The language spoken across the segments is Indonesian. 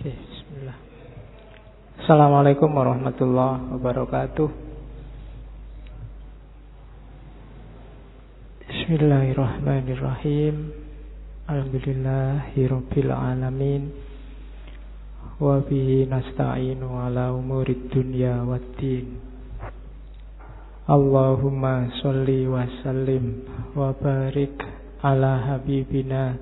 Oke, bismillah. Assalamualaikum warahmatullahi wabarakatuh. Bismillahirrahmanirrahim. Alhamdulillahirabbil alamin. Wa bihi nasta'inu ala umurid dunya waddin. Allahumma sholli wa sallim wa barik ala habibina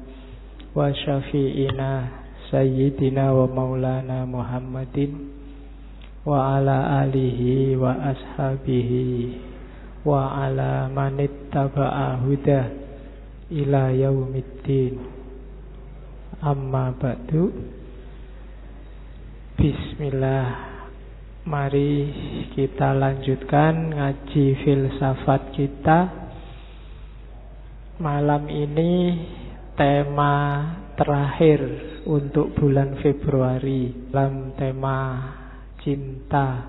wa syafi'ina Sayyidina wa maulana Muhammadin wa ala alihi wa ashabihi wa ala manittaba'a huda ila yaumiddin. Amma ba'du. Bismillah. Mari kita lanjutkan ngaji filsafat kita. Malam ini tema terakhir untuk bulan Februari dalam tema cinta.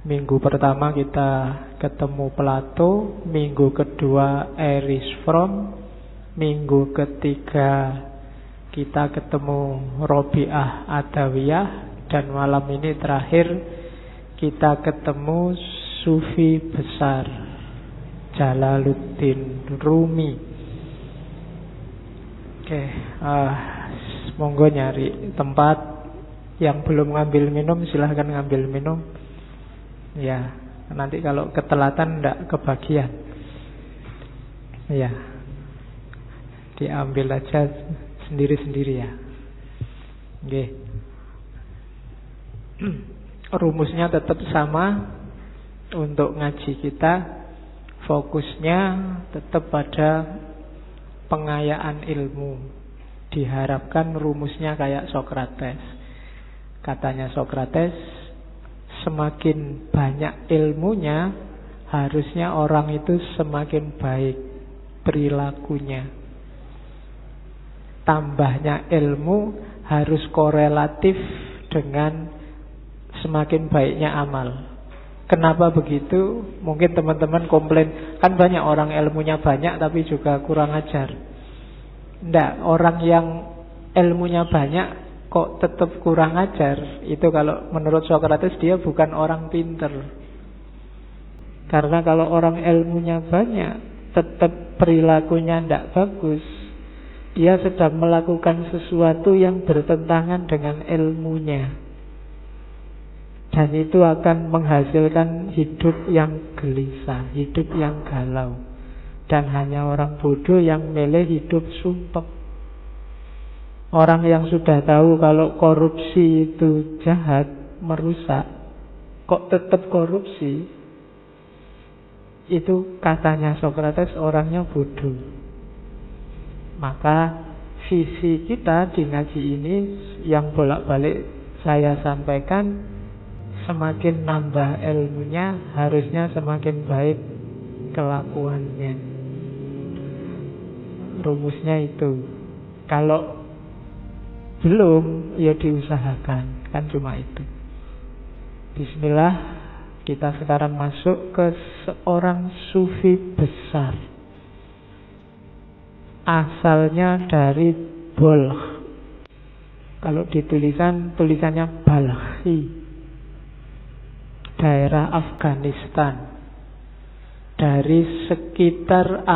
Minggu pertama kita ketemu Plato, minggu kedua Erich Fromm, minggu ketiga kita ketemu Robiah Adawiyah, dan malam ini terakhir kita ketemu Sufi besar Jalaluddin Rumi. Oke, monggo nyari tempat. Yang belum ngambil minum silahkan ngambil minum. Ya, nanti kalau ketelatan ndak kebagian. Ya, diambil aja sendiri-sendiri ya. Oke. Rumusnya tetap sama untuk ngaji kita. Fokusnya tetap pada pengayaan ilmu. Diharapkan rumusnya kayak Sokrates. Katanya Sokrates, semakin banyak ilmunya, harusnya orang itu semakin baik perilakunya. Tambahnya ilmu harus korelatif dengan semakin baiknya amal. Kenapa begitu? Mungkin teman-teman komplain, kan banyak orang ilmunya banyak tapi juga kurang ajar. Nggak, orang yang ilmunya banyak kok tetap kurang ajar. Itu kalau menurut Sokrates dia bukan orang pinter. Karena kalau orang ilmunya banyak tetap perilakunya nggak bagus, dia sedang melakukan sesuatu yang bertentangan dengan ilmunya. Dan itu akan menghasilkan hidup yang gelisah, hidup yang galau. Dan hanya orang bodoh yang milih hidup sumpek. Orang yang sudah tahu kalau korupsi itu jahat, merusak, kok tetap korupsi, itu katanya Sokrates orangnya bodoh. Maka visi kita di ngaji ini yang bolak-balik saya sampaikan, semakin nambah ilmunya, harusnya semakin baik kelakuannya. Rumusnya itu. Kalau belum, ya diusahakan. Kan cuma itu. Bismillah. Kita sekarang masuk ke seorang sufi besar. Asalnya dari Balkh. Kalau ditulisan, tulisannya Balkhi. Daerah Afghanistan. Dari sekitar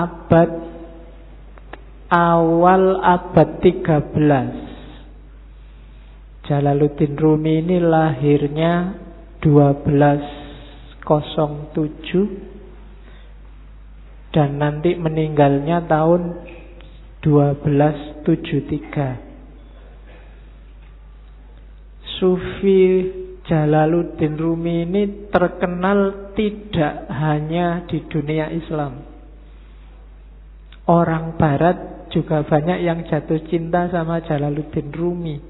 awal abad 13. Jalaluddin Rumi ini lahirnya 1207 dan nanti meninggalnya tahun 1273. Sufi Jalaluddin Rumi ini terkenal tidak hanya di dunia Islam. Orang Barat juga banyak yang jatuh cinta sama Jalaluddin Rumi.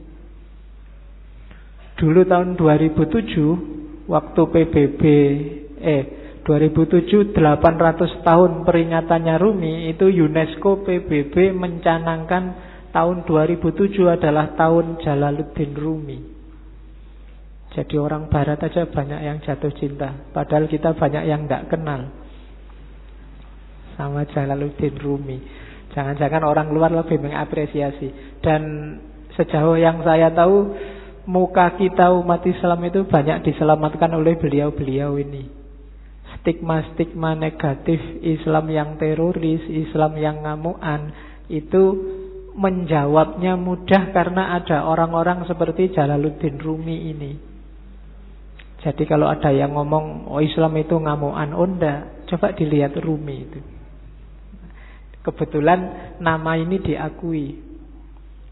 Dulu tahun 2007, waktu PBB 2007 800 tahun peringatannya Rumi, itu UNESCO PBB mencanangkan tahun 2007 adalah tahun Jalaluddin Rumi. Jadi orang Barat aja banyak yang jatuh cinta, padahal kita banyak yang tidak kenal sama Jalaluddin Rumi. Jangan-jangan orang luar lebih mengapresiasi. Dan Sejauh yang saya tahu, muka kita umat Islam itu banyak diselamatkan oleh beliau-beliau ini. Stigma-stigma negatif Islam yang teroris, Islam yang ngamuan, itu menjawabnya mudah karena ada orang-orang seperti Jalaluddin Rumi ini. Jadi kalau ada yang ngomong, oh Islam itu ngamuan, oh enggak, coba dilihat Rumi itu. Kebetulan nama ini diakui.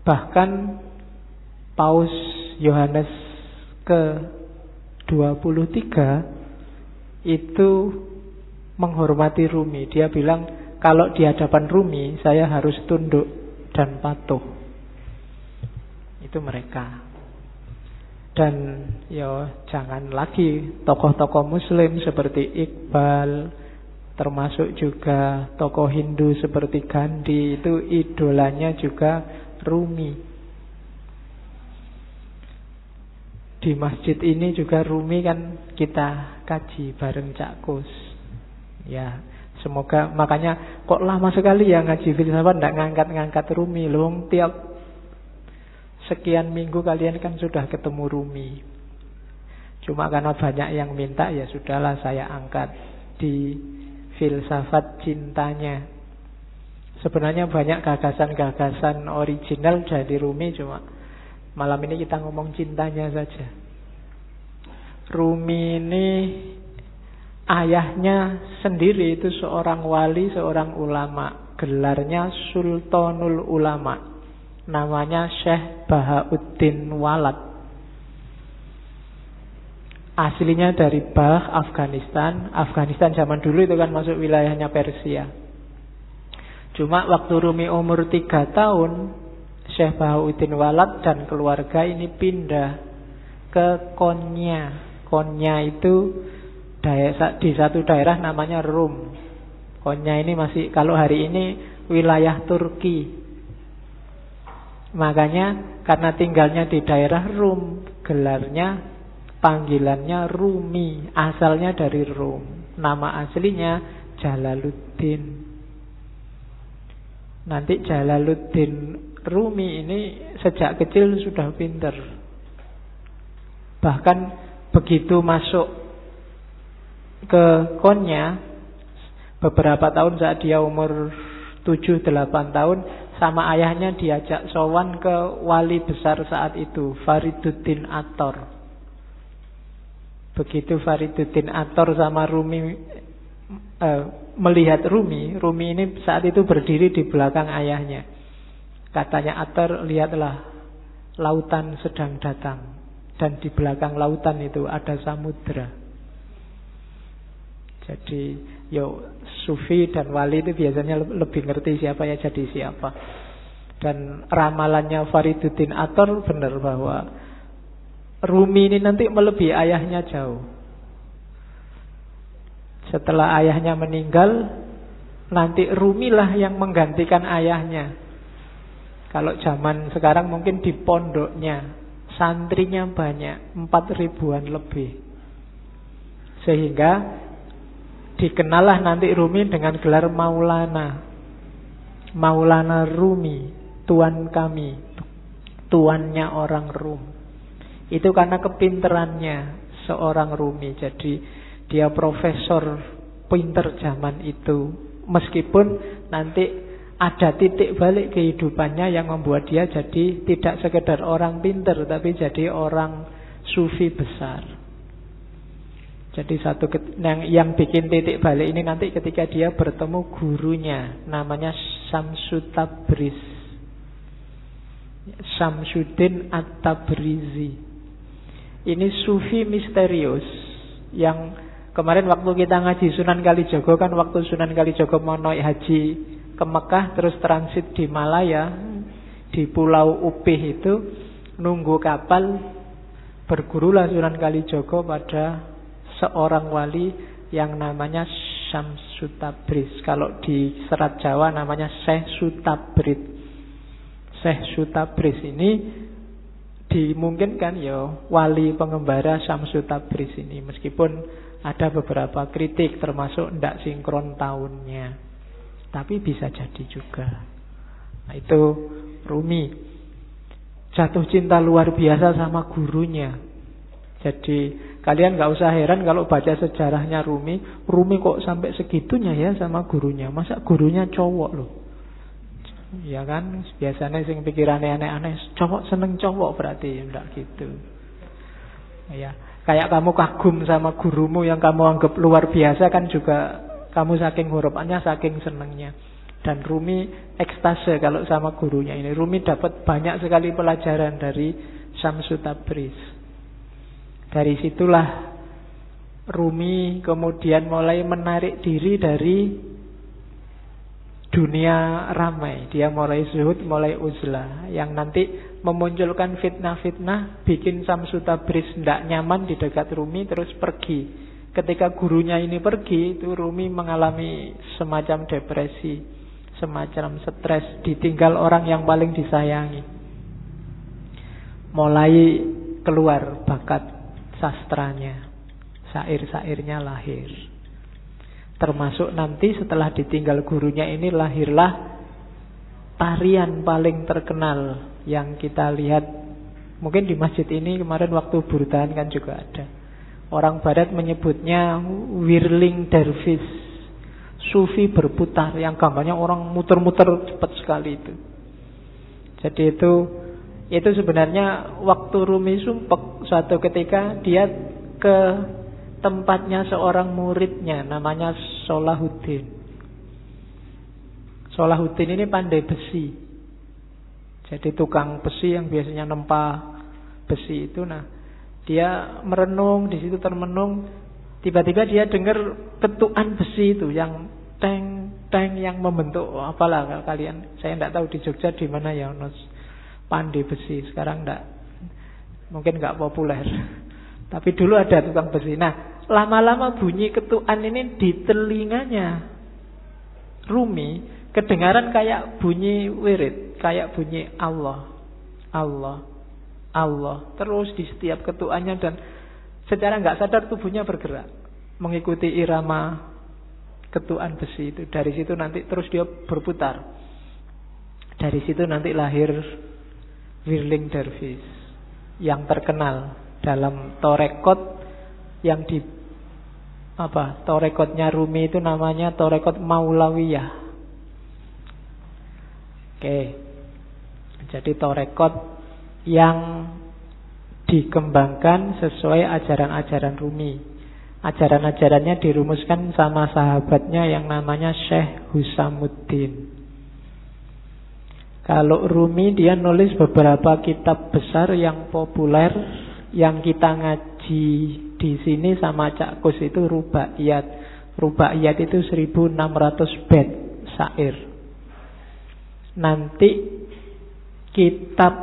Bahkan Paus Yohanes ke-23 itu menghormati Rumi. Dia bilang, kalau di hadapan Rumi saya harus tunduk dan patuh. Itu mereka. Dan jangan lagi tokoh-tokoh Muslim seperti Iqbal, termasuk juga tokoh Hindu seperti Gandhi, itu idolanya juga Rumi. Di masjid ini juga Rumi kan kita kaji bareng Cak Kus. Ya, semoga, makanya kok lama sekali ya ngaji filsafat nggak ngangkat-ngangkat Rumi. Loh, tiap sekian minggu kalian kan sudah ketemu Rumi. Cuma karena banyak yang minta, ya sudahlah saya angkat di filsafat cintanya. Sebenarnya banyak gagasan-gagasan original dari Rumi, cuma malam ini kita ngomong cintanya saja. Rumi ini ayahnya sendiri itu seorang wali, seorang ulama. Gelarnya Sultanul Ulama. Namanya Syekh Bahauddin Walad. Aslinya dari Bah, Afghanistan. Afghanistan zaman dulu itu kan masuk wilayahnya Persia. Cuma waktu Rumi umur 3 tahun, Syekh Bahauddin Walad dan keluarga ini pindah ke Konya. Konya itu di satu daerah namanya Rum. Konya ini masih, kalau hari ini wilayah Turki. Makanya karena tinggalnya di daerah Rum, gelarnya, panggilannya Rumi. Asalnya dari Rum. Nama aslinya Jalaluddin. Nanti Jalaluddin Rumi ini sejak kecil sudah pintar. Bahkan begitu masuk ke Konya, beberapa tahun saat dia umur 7-8 tahun, sama ayahnya diajak sowan ke wali besar saat itu, Fariduddin Attor. Begitu Fariduddin Attor sama Rumi melihat Rumi ini saat itu berdiri di belakang ayahnya. Katanya Attor, lihatlah, lautan sedang datang, dan di belakang lautan itu ada samudra. Jadi Sufi dan wali itu biasanya lebih ngerti siapa yang jadi siapa. Dan ramalannya Fariduddin Attor benar bahwa Rumi ini nanti melebihi ayahnya jauh. Setelah ayahnya meninggal, nanti Rumilah yang menggantikan ayahnya. Kalau zaman sekarang mungkin di pondoknya santrinya banyak, 4.000-an lebih. Sehingga dikenallah nanti Rumi dengan gelar Maulana. Maulana Rumi, tuan kami, tuannya orang Rum. Itu karena kepinterannya seorang Rumi. Jadi dia profesor pinter zaman itu. Meskipun nanti ada titik balik kehidupannya yang membuat dia jadi tidak sekedar orang pinter, tapi jadi orang sufi besar. Jadi yang bikin titik balik ini nanti ketika dia bertemu gurunya, namanya Syamsu Tabriz, Syamsuddin At-Tabrizi. Ini sufi misterius yang kemarin waktu kita ngaji Sunan Kalijogo, kan waktu Sunan Kalijogo mau naik haji ke Mekah terus transit di Malaya, di Pulau Upih itu nunggu kapal, bergurulah Sunan Kalijogo pada seorang wali yang namanya Syamsu Tabriz. Kalau di Serat Jawa namanya Syekh Sutabrid. Syekh Sutabrid ini dimungkinkan wali pengembara Syamsu Tabriz ini, meskipun ada beberapa kritik termasuk ndak sinkron tahunnya, tapi bisa jadi juga. Nah, itu Rumi. jatuh cinta luar biasa sama gurunya. Jadi kalian gak usah heran kalau baca sejarahnya Rumi kok sampai segitunya ya sama gurunya. Masa gurunya cowok loh. Ya kan, biasanya sing pikirannya aneh-aneh, cowok seneng cowok berarti, enggak gitu. Ya, kayak kamu kagum sama gurumu yang kamu anggap luar biasa kan juga kamu saking harapannya, saking senengnya. Dan Rumi ekstase kalau sama gurunya ini. Rumi dapat banyak sekali pelajaran dari Syamsu Tabriz. Dari situlah Rumi kemudian mulai menarik diri dari dunia ramai. Dia mulai zuhud, mulai uzlah, yang nanti memunculkan fitnah-fitnah, bikin Syamsu Tabriz tidak nyaman di dekat Rumi, terus pergi. Ketika gurunya ini pergi, itu Rumi mengalami semacam depresi, semacam stres, ditinggal orang yang paling disayangi. Mulai keluar bakat sastranya, syair-syairnya lahir. Termasuk nanti setelah ditinggal gurunya ini lahirlah tarian paling terkenal yang kita lihat mungkin di masjid ini kemarin waktu burdan kan juga ada. Orang barat menyebutnya whirling dervish, sufi berputar, yang gambarnya orang muter-muter cepat sekali itu. Jadi itu sebenarnya waktu Rumi sumpek, suatu ketika dia ke tempatnya seorang muridnya namanya Salahuddin. Salahuddin ini pandai besi. Jadi tukang besi yang biasanya nempa besi itu. Nah, dia merenung di situ, termenung. Tiba-tiba dia dengar ketukan besi itu yang teng yang membentuk apalah kalian. Saya tidak tahu di Jogja di mana ya pandai besi. Sekarang mungkin enggak populer. Tapi dulu ada tukang besi. Nah, lama-lama bunyi ketukan ini di telinganya Rumi kedengaran kayak bunyi wirid, kayak bunyi Allah, Allah, Allah. Terus di setiap ketukannya, dan secara nggak sadar tubuhnya bergerak mengikuti irama ketukan besi itu. Dari situ nanti terus dia berputar. Dari situ nanti lahir whirling dervish yang terkenal dalam torekot yang di torekotnya Rumi itu namanya torekot Maulawiyah. Oke. Jadi torekot yang dikembangkan sesuai ajaran-ajaran Rumi. Ajaran-ajarannya dirumuskan sama sahabatnya yang namanya Syekh Husamuddin. Kalau Rumi dia nulis beberapa kitab besar yang populer, yang kita ngaji di sini sama Cak Kus itu Rubaiyat. Rubaiyat itu 1600 bait syair. Nanti kitab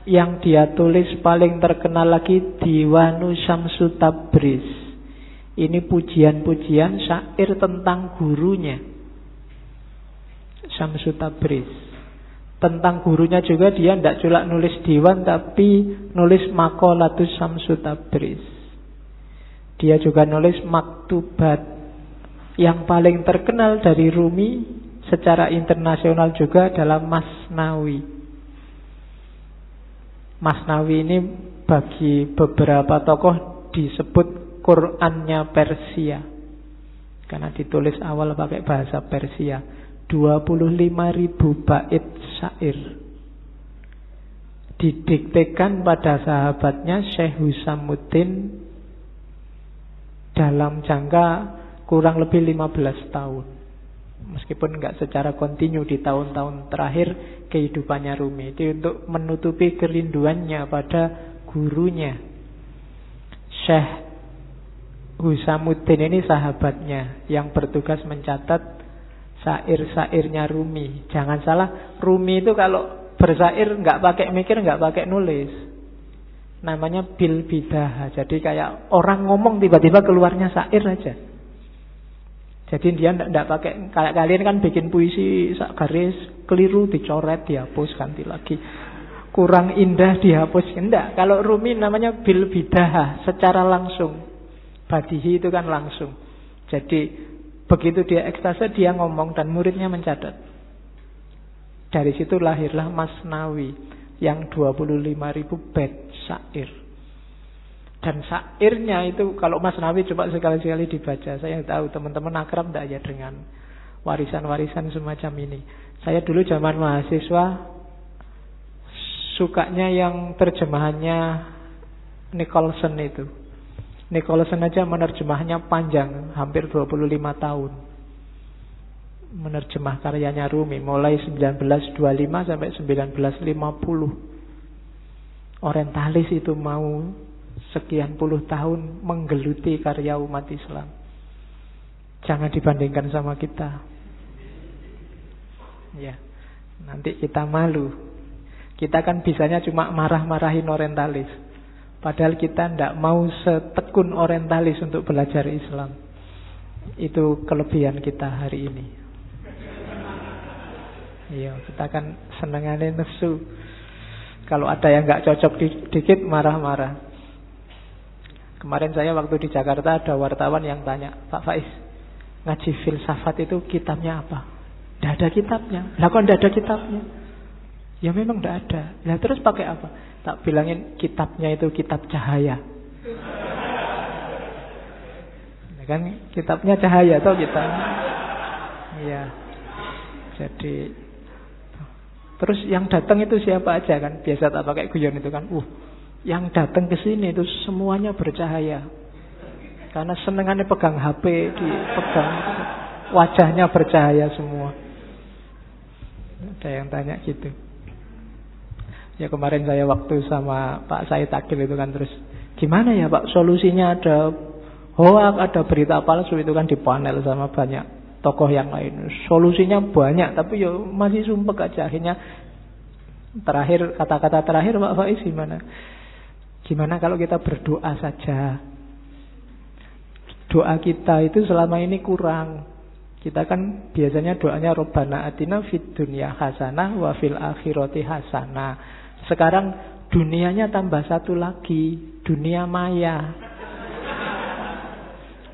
yang dia tulis paling terkenal lagi Diwanu Syamsu Tabriz. Ini pujian-pujian syair tentang gurunya Syamsu Tabriz. Tentang gurunya juga dia tidak cuma nulis diwan, tapi nulis maqalatus Syamsu Tabriz. Dia juga nulis maktubat. Yang paling terkenal dari Rumi secara internasional juga adalah Masnawi. Masnawi ini bagi beberapa tokoh disebut Qurannya Persia, karena ditulis awal pakai bahasa Persia. 25.000 bait syair didiktekan pada sahabatnya Syekh Husamuddin dalam jangka kurang lebih 15 tahun. Meskipun enggak secara kontinu di tahun-tahun terakhir kehidupannya Rumi. Itu untuk menutupi kerinduannya pada gurunya. Syekh Husamuddin ini sahabatnya yang bertugas mencatat syair-syairnya Rumi. Jangan salah, Rumi itu kalau bersyair enggak pakai mikir, enggak pakai nulis. Namanya bil bidah. Jadi kayak orang ngomong tiba-tiba keluarnya syair aja. Jadi dia tidak pakai, kayak kalian kan bikin puisi sak garis keliru dicoret, dihapus, ganti lagi. Kurang indah dihapus. Enggak, kalau Rumi namanya bil bidah, secara langsung. Badihi itu kan langsung. Jadi begitu dia ekstase dia ngomong dan muridnya mencatat. Dari situ lahirlah Masnawi. yang 25.000 bait syair. Dan syairnya itu kalau Mas Nawi coba sekali-sekali dibaca. Saya tahu teman-teman akrab enggak ya dengan warisan-warisan semacam ini. Saya dulu zaman mahasiswa sukanya yang terjemahannya Nicholson itu. Nicholson aja menerjemahnya panjang, hampir 25 tahun. Menerjemah karyanya Rumi mulai 1925 sampai 1950. Orientalis itu mau sekian puluh tahun menggeluti karya umat Islam. Jangan dibandingkan sama kita. Ya, nanti kita malu. Kita kan bisanya cuma marah-marahin orientalis. Padahal kita tidak mau setekun orientalis untuk belajar Islam. Itu kelebihan kita hari ini. Iya, kita kan senengannya nesu. Kalau ada yang nggak cocok dikit marah-marah. Kemarin saya waktu di Jakarta ada wartawan yang tanya, Pak Faiz, ngaji filsafat itu kitabnya apa? Tidak ada kitabnya. Lah kok tidak ada kitabnya? Ya memang tidak ada. Lah terus pakai apa? Tak bilangin kitabnya itu kitab cahaya. Ya kan kitabnya cahaya atau kita? Iya. Jadi terus yang datang itu siapa aja kan? Biasa tak pakai guyon itu kan. Yang datang ke sini itu semuanya bercahaya. Karena senengannya pegang HP, dipegang wajahnya bercahaya semua. Ada yang tanya gitu. Ya kemarin saya waktu sama Pak Said Akil itu kan terus gimana ya Pak solusinya, ada hoax, ada berita palsu itu kan di panel sama banyak tokoh yang lain. Solusinya banyak tapi ya masih sumpek aja. Akhirnya terakhir kata-kata terakhir Pak Faiz gimana? Gimana kalau kita berdoa saja? Doa kita itu selama ini kurang. Kita kan biasanya doanya Rabbana atina fid dunya hasanah wa fil akhirati hasanah. Sekarang dunianya tambah satu lagi, dunia maya.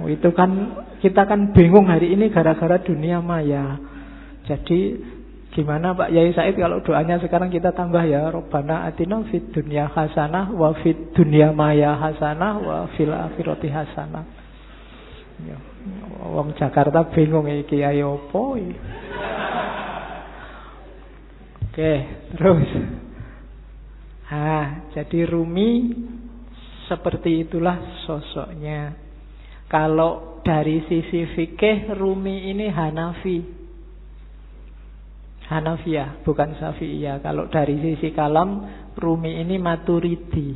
Itu kan kita kan bingung hari ini gara-gara dunia maya. Jadi gimana Pak Yai Said kalau doanya sekarang kita tambah ya Rabbana atina fid dunya hasanah wa fid dunya maya hasanah wa fil akhirati hasanah. Ya, wong Jakarta bingung iki ayo opo. Oke, terus. Jadi Rumi seperti itulah sosoknya. Kalau dari sisi fikih Rumi ini Hanafiyah, bukan Syafi'iyah. Kalau dari sisi kalam Rumi ini Maturidi.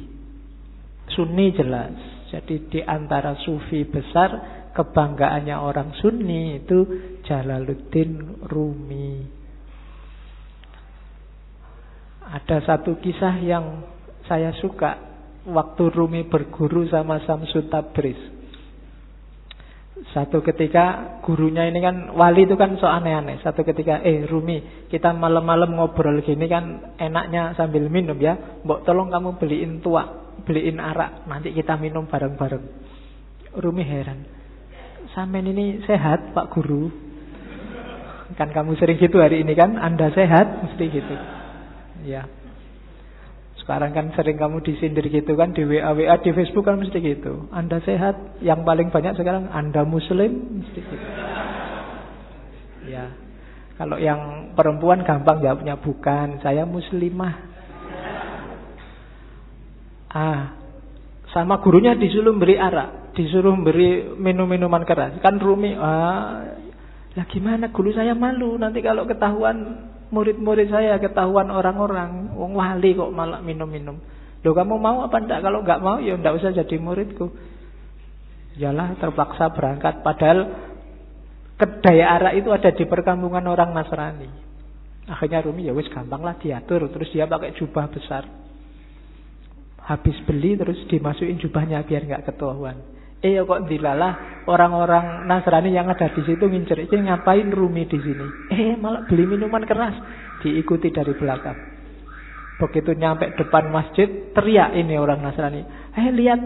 Sunni jelas. Jadi di antara sufi besar kebanggaannya orang Sunni itu Jalaluddin Rumi. Ada satu kisah yang saya suka waktu Rumi berguru sama Syamsul Tabriz. Satu ketika gurunya ini kan wali itu kan so aneh-aneh. Satu ketika Rumi, kita malam-malam ngobrol gini kan enaknya sambil minum ya. Mbok tolong kamu beliin arak, nanti kita minum bareng-bareng. Rumi heran. Sampean ini sehat Pak Guru? Kan kamu sering gitu hari ini kan, Anda sehat mesti gitu. Ya. Sekarang kan sering kamu disindir gitu kan di WA di Facebook kan mesti gitu. Anda sehat, yang paling banyak sekarang Anda muslim mesti gitu. Ya. Kalau yang perempuan gampang jawabnya bukan, saya muslimah. Sama gurunya disuruh beri arak, disuruh beri minum-minuman keras. Kan Rumi, lah gimana guru saya malu nanti kalau ketahuan murid-murid saya, ketahuan orang-orang, wong wali kok malah minum-minum. Loh kamu mau apa enggak? Kalau enggak mau ya enggak usah jadi muridku. Yalah terpaksa berangkat. Padahal kedai arak itu ada di perkampungan orang Nasrani. Akhirnya Rumi ya wis gampang lah diatur. Terus dia pakai jubah besar. Habis beli terus dimasukin jubahnya biar enggak ketahuan. Ya kok dilalah orang-orang Nasrani yang ada di situ ngincer, ini ngapain Rumi di sini? Malah beli minuman keras, diikuti dari belakang. Begitu nyampe depan masjid, teriak ini orang Nasrani, lihat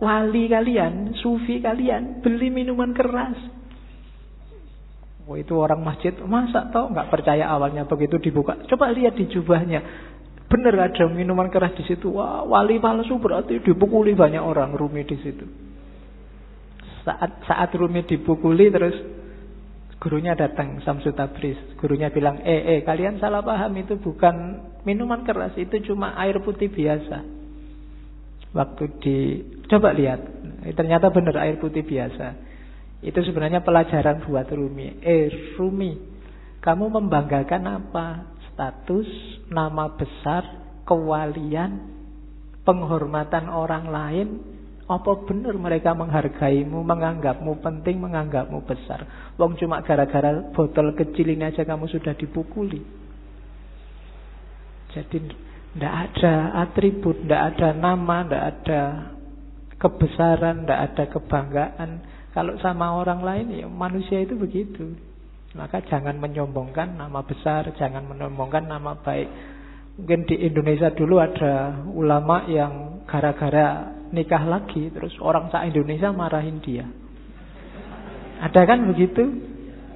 wali kalian, sufi kalian beli minuman keras. Itu orang masjid, masa tau nggak percaya awalnya. Begitu dibuka, coba lihat di jubahnya, Bener ada minuman keras di situ. Wah, wali palsu berarti dipukuli banyak orang Rumi di situ. Saat Rumi dipukuli terus gurunya datang, Syamsu Tabriz. Gurunya bilang, kalian salah paham, itu bukan minuman keras, itu cuma air putih biasa. Waktu coba lihat, ternyata benar air putih biasa. Itu sebenarnya pelajaran buat Rumi. Rumi, kamu membanggakan apa? Status, nama besar, kewalian, penghormatan orang lain. Apa benar mereka menghargaimu, menganggapmu penting, menganggapmu besar? Wong cuma gara-gara botol kecil ini aja kamu sudah dipukuli. Jadi tidak ada atribut, tidak ada nama, tidak ada kebesaran, tidak ada kebanggaan. Kalau sama orang lain, ya manusia itu begitu. Maka jangan menyombongkan nama besar, jangan menyombongkan nama baik. Mungkin di Indonesia dulu ada ulama yang gara-gara nikah lagi, terus orang se-Indonesia marahin dia. Ada kan begitu?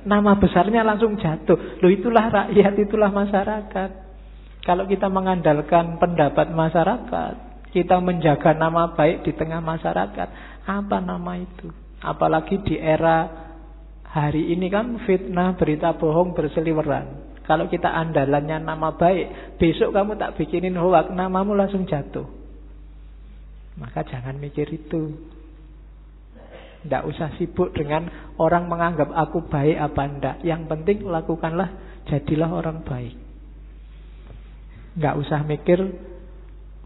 Nama besarnya langsung jatuh. Loh, itulah rakyat, itulah masyarakat. Kalau kita mengandalkan pendapat masyarakat, kita menjaga nama baik di tengah masyarakat, apa nama itu? Apalagi di era hari ini kan fitnah, berita bohong berseliweran. Kalau kita andalannya nama baik, besok kamu tak bikinin hoak, namamu langsung jatuh. Maka jangan mikir itu. Tidak usah sibuk dengan orang menganggap aku baik apa enggak. Yang penting lakukanlah, jadilah orang baik. Tidak usah mikir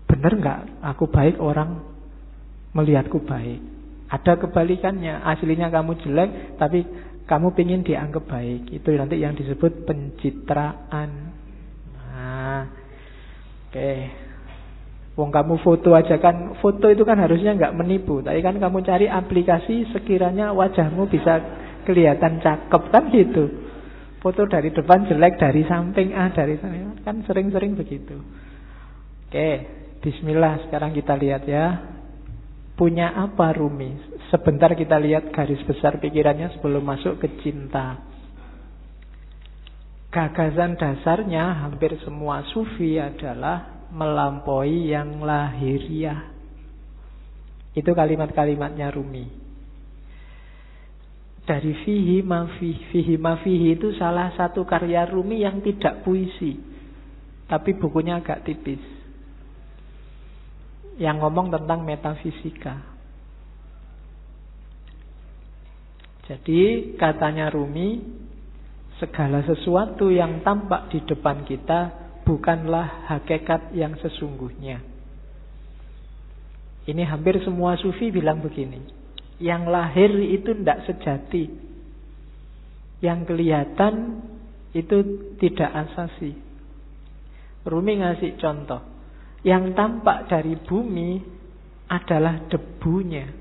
benar enggak aku baik, orang melihatku baik. Ada kebalikannya, aslinya kamu jelek tapi kamu ingin dianggap baik. Itu nanti yang disebut pencitraan. Nah, oke. Wong kamu foto aja kan, foto itu kan harusnya nggak menipu. Tapi kan kamu cari aplikasi sekiranya wajahmu bisa kelihatan cakep kan gitu. Foto dari depan jelek, dari samping dari samping, kan sering-sering begitu. Oke, bismillah, sekarang kita lihat ya. Punya apa Rumi? Sebentar kita lihat garis besar pikirannya sebelum masuk ke cinta. Gagasan dasarnya hampir semua sufi adalah melampaui yang lahiriah. Itu kalimat-kalimatnya Rumi. Dari fihi mafihi itu salah satu karya Rumi yang tidak puisi, tapi bukunya agak tipis, yang ngomong tentang metafisika. Jadi katanya Rumi, segala sesuatu yang tampak di depan kita bukanlah hakikat yang sesungguhnya. Ini hampir semua sufi bilang begini. Yang lahir itu tidak sejati. Yang kelihatan itu tidak asasi. Rumi ngasih contoh. Yang tampak dari bumi adalah debunya.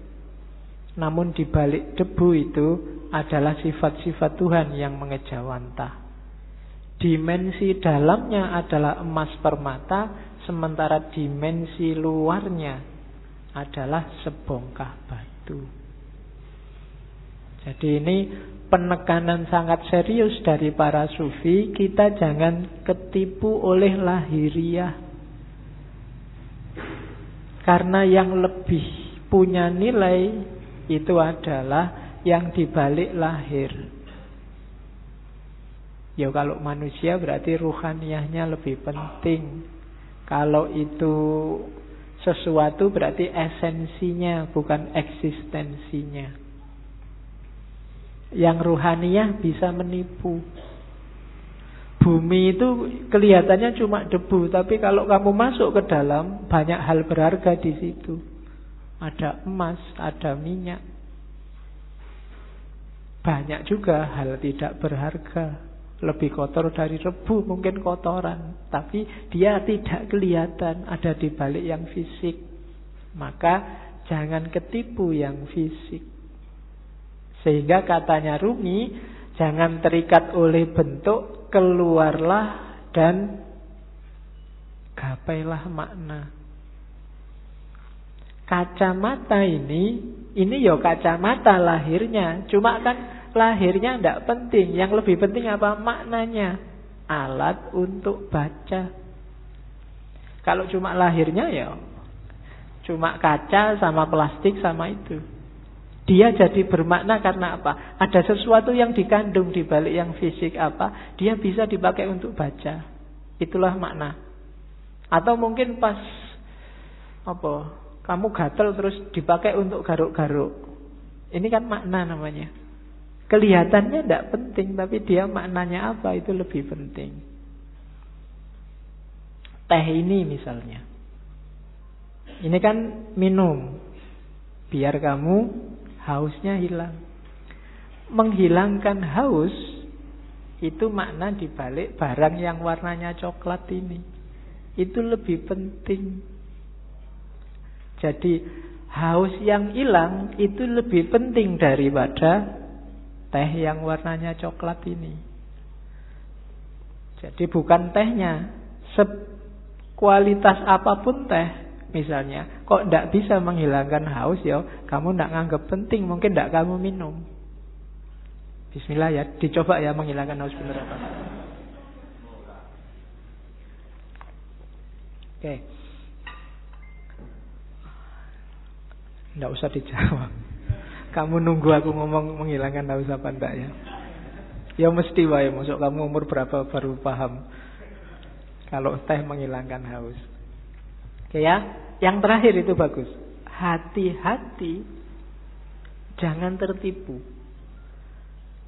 Namun di balik debu itu adalah sifat-sifat Tuhan yang mengejawantah. Dimensi dalamnya adalah emas permata, sementara dimensi luarnya adalah sebongkah batu. Jadi ini penekanan sangat serius dari para sufi. Kita jangan ketipu oleh lahiriah. Karena yang lebih punya nilai itu adalah yang dibalik lahir. Ya kalau manusia berarti ruhaniyahnya lebih penting. Kalau itu sesuatu berarti esensinya, bukan eksistensinya. Yang ruhaniyah bisa menipu. Bumi itu kelihatannya cuma debu, tapi kalau kamu masuk ke dalam, banyak hal berharga di situ. Ada emas, ada minyak. Banyak juga hal tidak berharga. Lebih kotor dari rebu, mungkin kotoran, tapi dia tidak kelihatan, ada di balik yang fisik. Maka jangan ketipu yang fisik. Sehingga katanya Rumi, jangan terikat oleh bentuk, keluarlah dan gapailah makna. Kacamata ini ya kacamata lahirnya, cuma kan lahirnya tidak penting. Yang lebih penting apa? Maknanya. Alat untuk baca. Kalau cuma lahirnya ya cuma kaca sama plastik sama itu. Dia jadi bermakna karena apa? Ada sesuatu yang dikandung di balik yang fisik apa, dia bisa dipakai untuk baca. Itulah makna. Atau mungkin pas apa? Kamu gatel terus dipakai untuk garuk-garuk. Ini kan makna namanya. Kelihatannya tidak penting, tapi dia maknanya apa itu lebih penting. Teh ini misalnya. Ini kan minum. Biar kamu hausnya hilang. Menghilangkan haus itu makna dibalik barang yang warnanya coklat ini. Itu lebih penting. Jadi haus yang hilang itu lebih penting daripada teh yang warnanya coklat ini. Jadi bukan tehnya, kualitas apapun teh misalnya, kok tidak bisa menghilangkan haus ya, kamu tidak nganggap penting, mungkin tidak kamu minum. Bismillah ya, dicoba ya menghilangkan haus benar apa. Oke. Tidak usah dijawab. Kamu nunggu aku ngomong menghilangkan haus apa enggak ya? Ya mesti wae, masuk kamu umur berapa baru paham kalau teh menghilangkan haus. Oke ya, yang terakhir itu bagus. Hati-hati, jangan tertipu.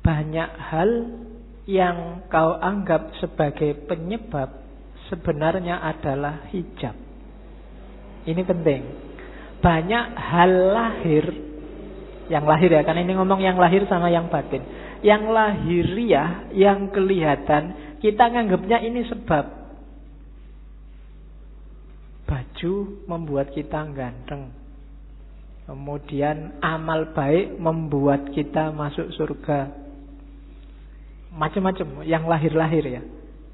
Banyak hal yang kau anggap sebagai penyebab sebenarnya adalah hijab. Ini penting. Banyak hal lahir, yang lahir ya, karena ini ngomong yang lahir sama yang batin. Yang lahiriah, yang kelihatan, kita nganggapnya ini sebab. Baju membuat kita ganteng. Kemudian amal baik membuat kita masuk surga. Macam-macam yang lahir-lahir ya.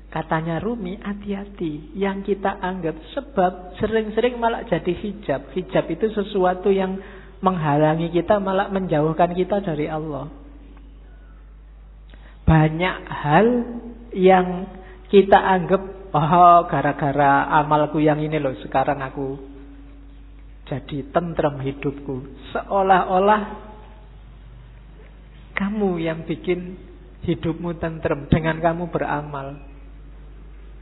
Katanya Rumi, hati-hati. Yang kita anggap sebab sering-sering malah jadi hijab. Hijab itu sesuatu yang menghalangi kita, malah menjauhkan kita dari Allah. Banyak hal yang kita anggap, oh gara-gara amalku yang ini loh, sekarang aku jadi tentrem hidupku. Seolah-olah kamu yang bikin hidupmu tentrem dengan kamu beramal.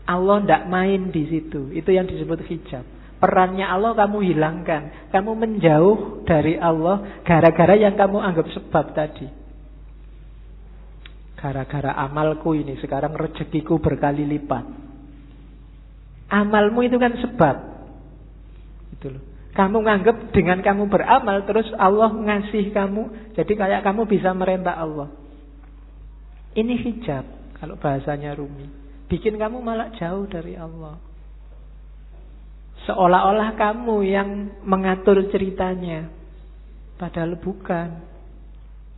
Allah tidak main di situ. Itu yang disebut hijab. Perannya Allah kamu hilangkan. Kamu menjauh dari Allah gara-gara yang kamu anggap sebab tadi. Gara-gara amalku ini sekarang rezekiku berkali lipat. Amalmu itu kan sebab. Itu loh. Kamu nganggap dengan kamu beramal terus Allah ngasih kamu. Jadi kayak kamu bisa merentah Allah. Ini hijab kalau bahasanya Rumi. Bikin kamu malah jauh dari Allah. Seolah-olah kamu yang mengatur ceritanya. Padahal bukan.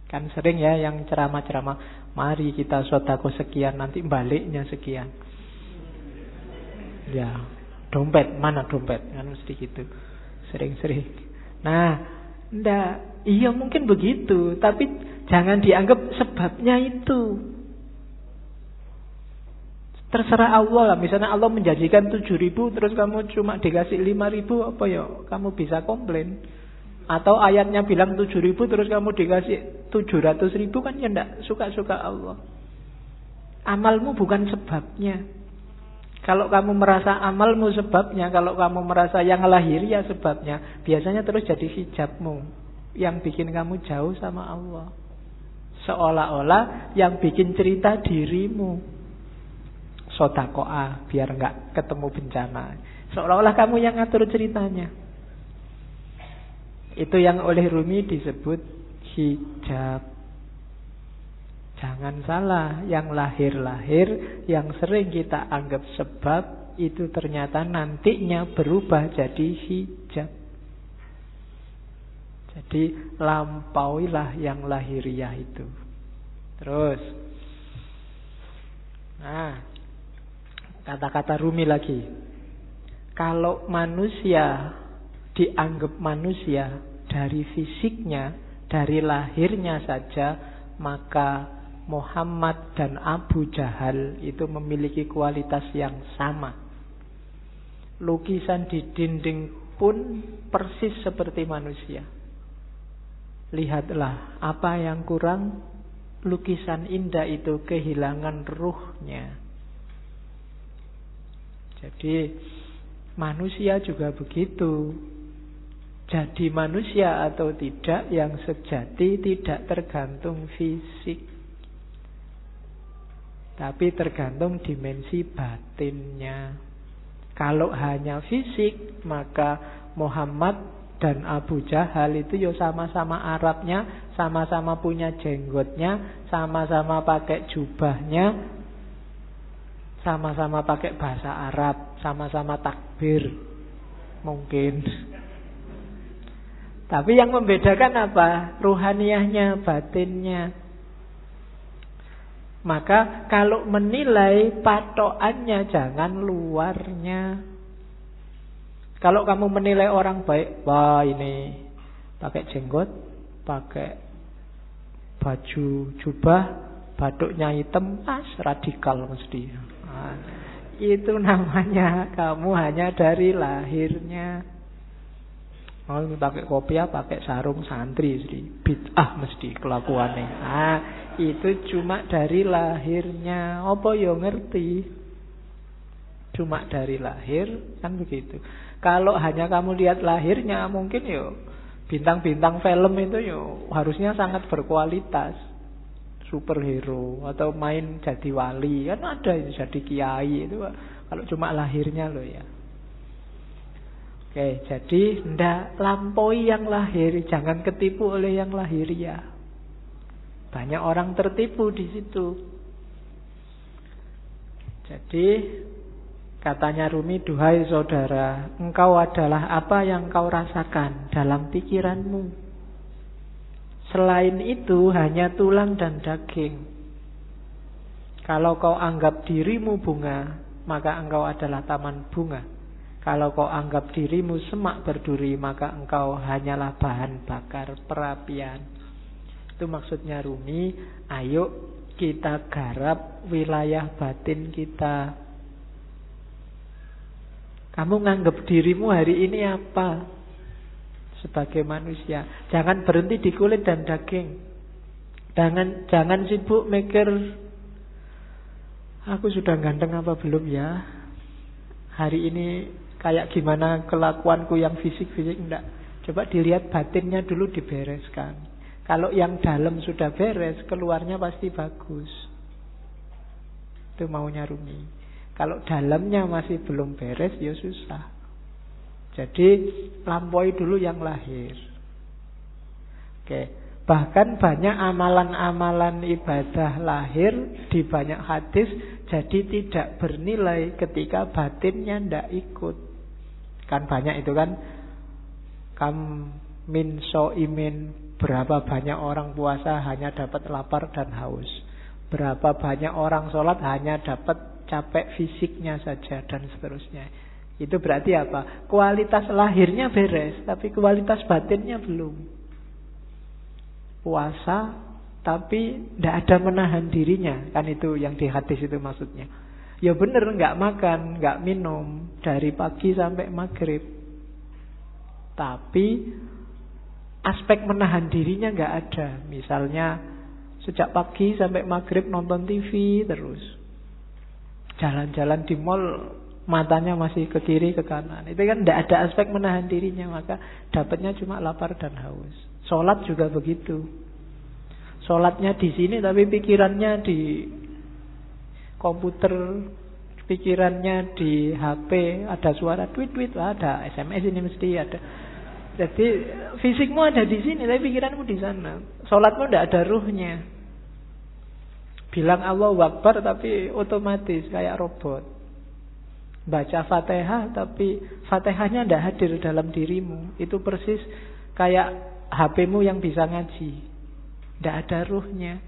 Kan sering ya yang ceramah-ceramah, mari kita sedekah sekian, nanti baliknya sekian. Ya, dompet, mana dompet? Kan mesti gitu. Sering-sering. Nah, enggak. Iya mungkin begitu, tapi jangan dianggap sebabnya itu. Terserah Allah lah. Misalnya Allah menjanjikan 7.000 terus kamu cuma dikasih 5.000, apa ya? Kamu bisa komplain. Atau ayatnya bilang 7.000 terus kamu dikasih 700.000, kan ya enggak suka-suka Allah. Amalmu bukan sebabnya. Kalau kamu merasa amalmu sebabnya, kalau kamu merasa yang lahiriah sebabnya, biasanya terus jadi hijabmu yang bikin kamu jauh sama Allah. Seolah-olah yang bikin cerita dirimu. Sodakoah biar nggak ketemu bencana. Seolah-olah kamu yang ngatur ceritanya. Itu yang oleh Rumi disebut hijab. Jangan salah, yang lahir-lahir, yang sering kita anggap sebab, itu ternyata nantinya berubah jadi hijab. Jadi lampauilah yang lahiriah itu. Terus, nah, kata-kata Rumi lagi. Kalau manusia dianggap manusia dari fisiknya, dari lahirnya saja, maka Muhammad dan Abu Jahal itu memiliki kualitas yang sama. Lukisan di dinding pun persis seperti manusia. Lihatlah apa yang kurang, lukisan indah itu kehilangan ruhnya. Jadi manusia juga begitu. Jadi manusia atau tidak yang sejati tidak tergantung fisik, tapi tergantung dimensi batinnya. Kalau hanya fisik, maka Muhammad dan Abu Jahal itu ya sama-sama Arabnya, sama-sama punya jenggotnya, sama-sama pakai jubahnya, sama-sama pakai bahasa Arab, sama-sama takbir. Mungkin. Tapi yang membedakan apa? Ruhaniyahnya, batinnya. Maka kalau menilai, patokannya jangan luarnya. Kalau kamu menilai orang baik, wah ini pakai jenggot, pakai baju jubah, batuknya hitam, radikal mesti. Nah, itu namanya kamu hanya dari lahirnya. Oh, pakai kopiah, pakai sarung santri, bid'ah mesti kelakuannya. Nah, itu cuma dari lahirnya. Apa yo ngerti? Cuma dari lahir, kan begitu. Kalau hanya kamu lihat lahirnya, mungkin yo bintang-bintang film itu yo harusnya sangat berkualitas, superhero atau main jadi wali, kan ada itu jadi kiai itu. Kalau cuma lahirnya loh ya. Oke, jadi ndak lampaui yang lahir, jangan ketipu oleh yang lahiriah. Banyak orang tertipu di situ. Jadi katanya Rumi, duhai saudara, engkau adalah apa yang kau rasakan dalam pikiranmu. Selain itu hanya tulang dan daging. Kalau kau anggap dirimu bunga, maka engkau adalah taman bunga. Kalau kau anggap dirimu semak berduri, maka engkau hanyalah bahan bakar perapian. Itu maksudnya Rumi, ayo kita garap wilayah batin kita. Kamu nganggap dirimu hari ini apa? Sebagai manusia. Jangan berhenti di kulit dan daging. Jangan sibuk mikir, aku sudah ganteng apa belum ya? Hari ini kayak gimana kelakuanku yang fisik-fisik, enggak. Coba dilihat batinnya dulu, dibereskan. Kalau yang dalam sudah beres, keluarnya pasti bagus. Itu maunya Rumi. Kalau dalamnya masih belum beres, ya susah. Jadi lampaui dulu yang lahir. Oke. Bahkan banyak amalan-amalan ibadah lahir di banyak hadis jadi tidak bernilai ketika batinnya tidak ikut. Kan banyak itu kan, kam min so'imin, berapa banyak orang puasa hanya dapat lapar dan haus, berapa banyak orang sholat hanya dapat capek fisiknya saja, dan seterusnya. Itu berarti apa? Kualitas lahirnya beres, tapi kualitas batinnya belum. Puasa tapi tidak ada menahan dirinya, kan itu yang di hadis itu maksudnya. Ya bener, nggak makan, nggak minum dari pagi sampai maghrib, tapi aspek menahan dirinya nggak ada. Misalnya sejak pagi sampai maghrib nonton TV terus, jalan-jalan di mall matanya masih ke kiri ke kanan, itu kan tidak ada aspek menahan dirinya, maka dapatnya cuma lapar dan haus. Sholat juga begitu. Sholatnya di sini tapi pikirannya di komputer, pikirannya di HP, ada suara tweet-tweet, ada SMS ini mesti ada. Jadi fisikmu ada di sini tapi pikiranmu di sana. Sholatmu tidak ada ruhnya. Bilang Allahu Akbar tapi otomatis kayak robot. Baca Fatihah tapi Fatihahnya tidak hadir dalam dirimu. Itu persis kayak HP-mu yang bisa ngaji, tidak ada ruhnya.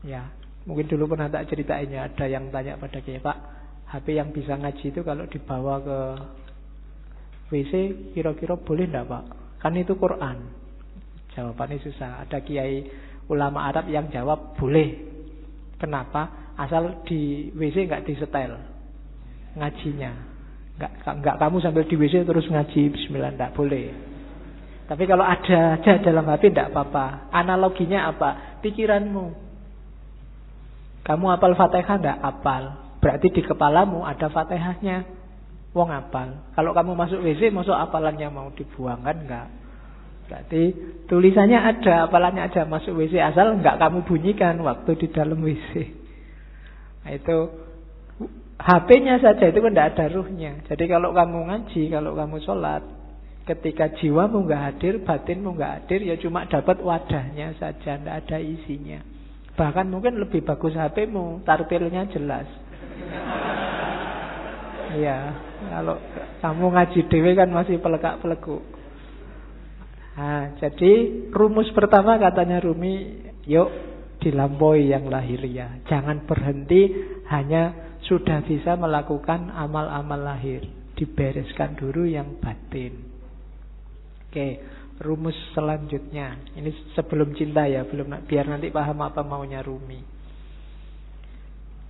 Ya, mungkin dulu pernah tak ceritainnya, ada yang tanya pada Kiai, Pak, HP yang bisa ngaji itu kalau dibawa ke WC kira-kira boleh enggak, Pak? Kan itu Quran. Jawabannya susah. Ada kiai ulama Arab yang jawab boleh. Kenapa? Asal di WC enggak disetel. ngajinya. Enggak kamu sambil di WC terus ngaji bismillah, enggak boleh. Tapi kalau ada aja dalam hati enggak apa-apa. Analoginya apa? Pikiranmu. Kamu hafal Fatihah enggak? Hafal. Berarti di kepalamu ada Fatihahnya. Wong hafal. Kalau kamu masuk WC, masuk hafalannya mau dibuang kan enggak? Berarti tulisannya ada, hafalannya ada, masuk WC asal enggak kamu bunyikan waktu di dalam WC. Nah, itu HP-nya saja itu kan tidak ada ruhnya. Jadi kalau kamu ngaji, kalau kamu sholat, ketika jiwamu nggak hadir, batinmu nggak hadir, ya cuma dapat wadahnya saja, tidak ada isinya. Bahkan mungkin lebih bagus HP-mu, tartilnya jelas. Iya, kalau kamu ngaji dewe kan masih pelekak-pelekuk. Nah, jadi rumus pertama katanya Rumi, yuk dilampaui yang lahiriah. Jangan berhenti hanya sudah bisa melakukan amal-amal lahir. Dibereskan dulu yang batin. Oke, rumus selanjutnya. Ini sebelum cinta ya, belum, biar nanti paham apa maunya Rumi.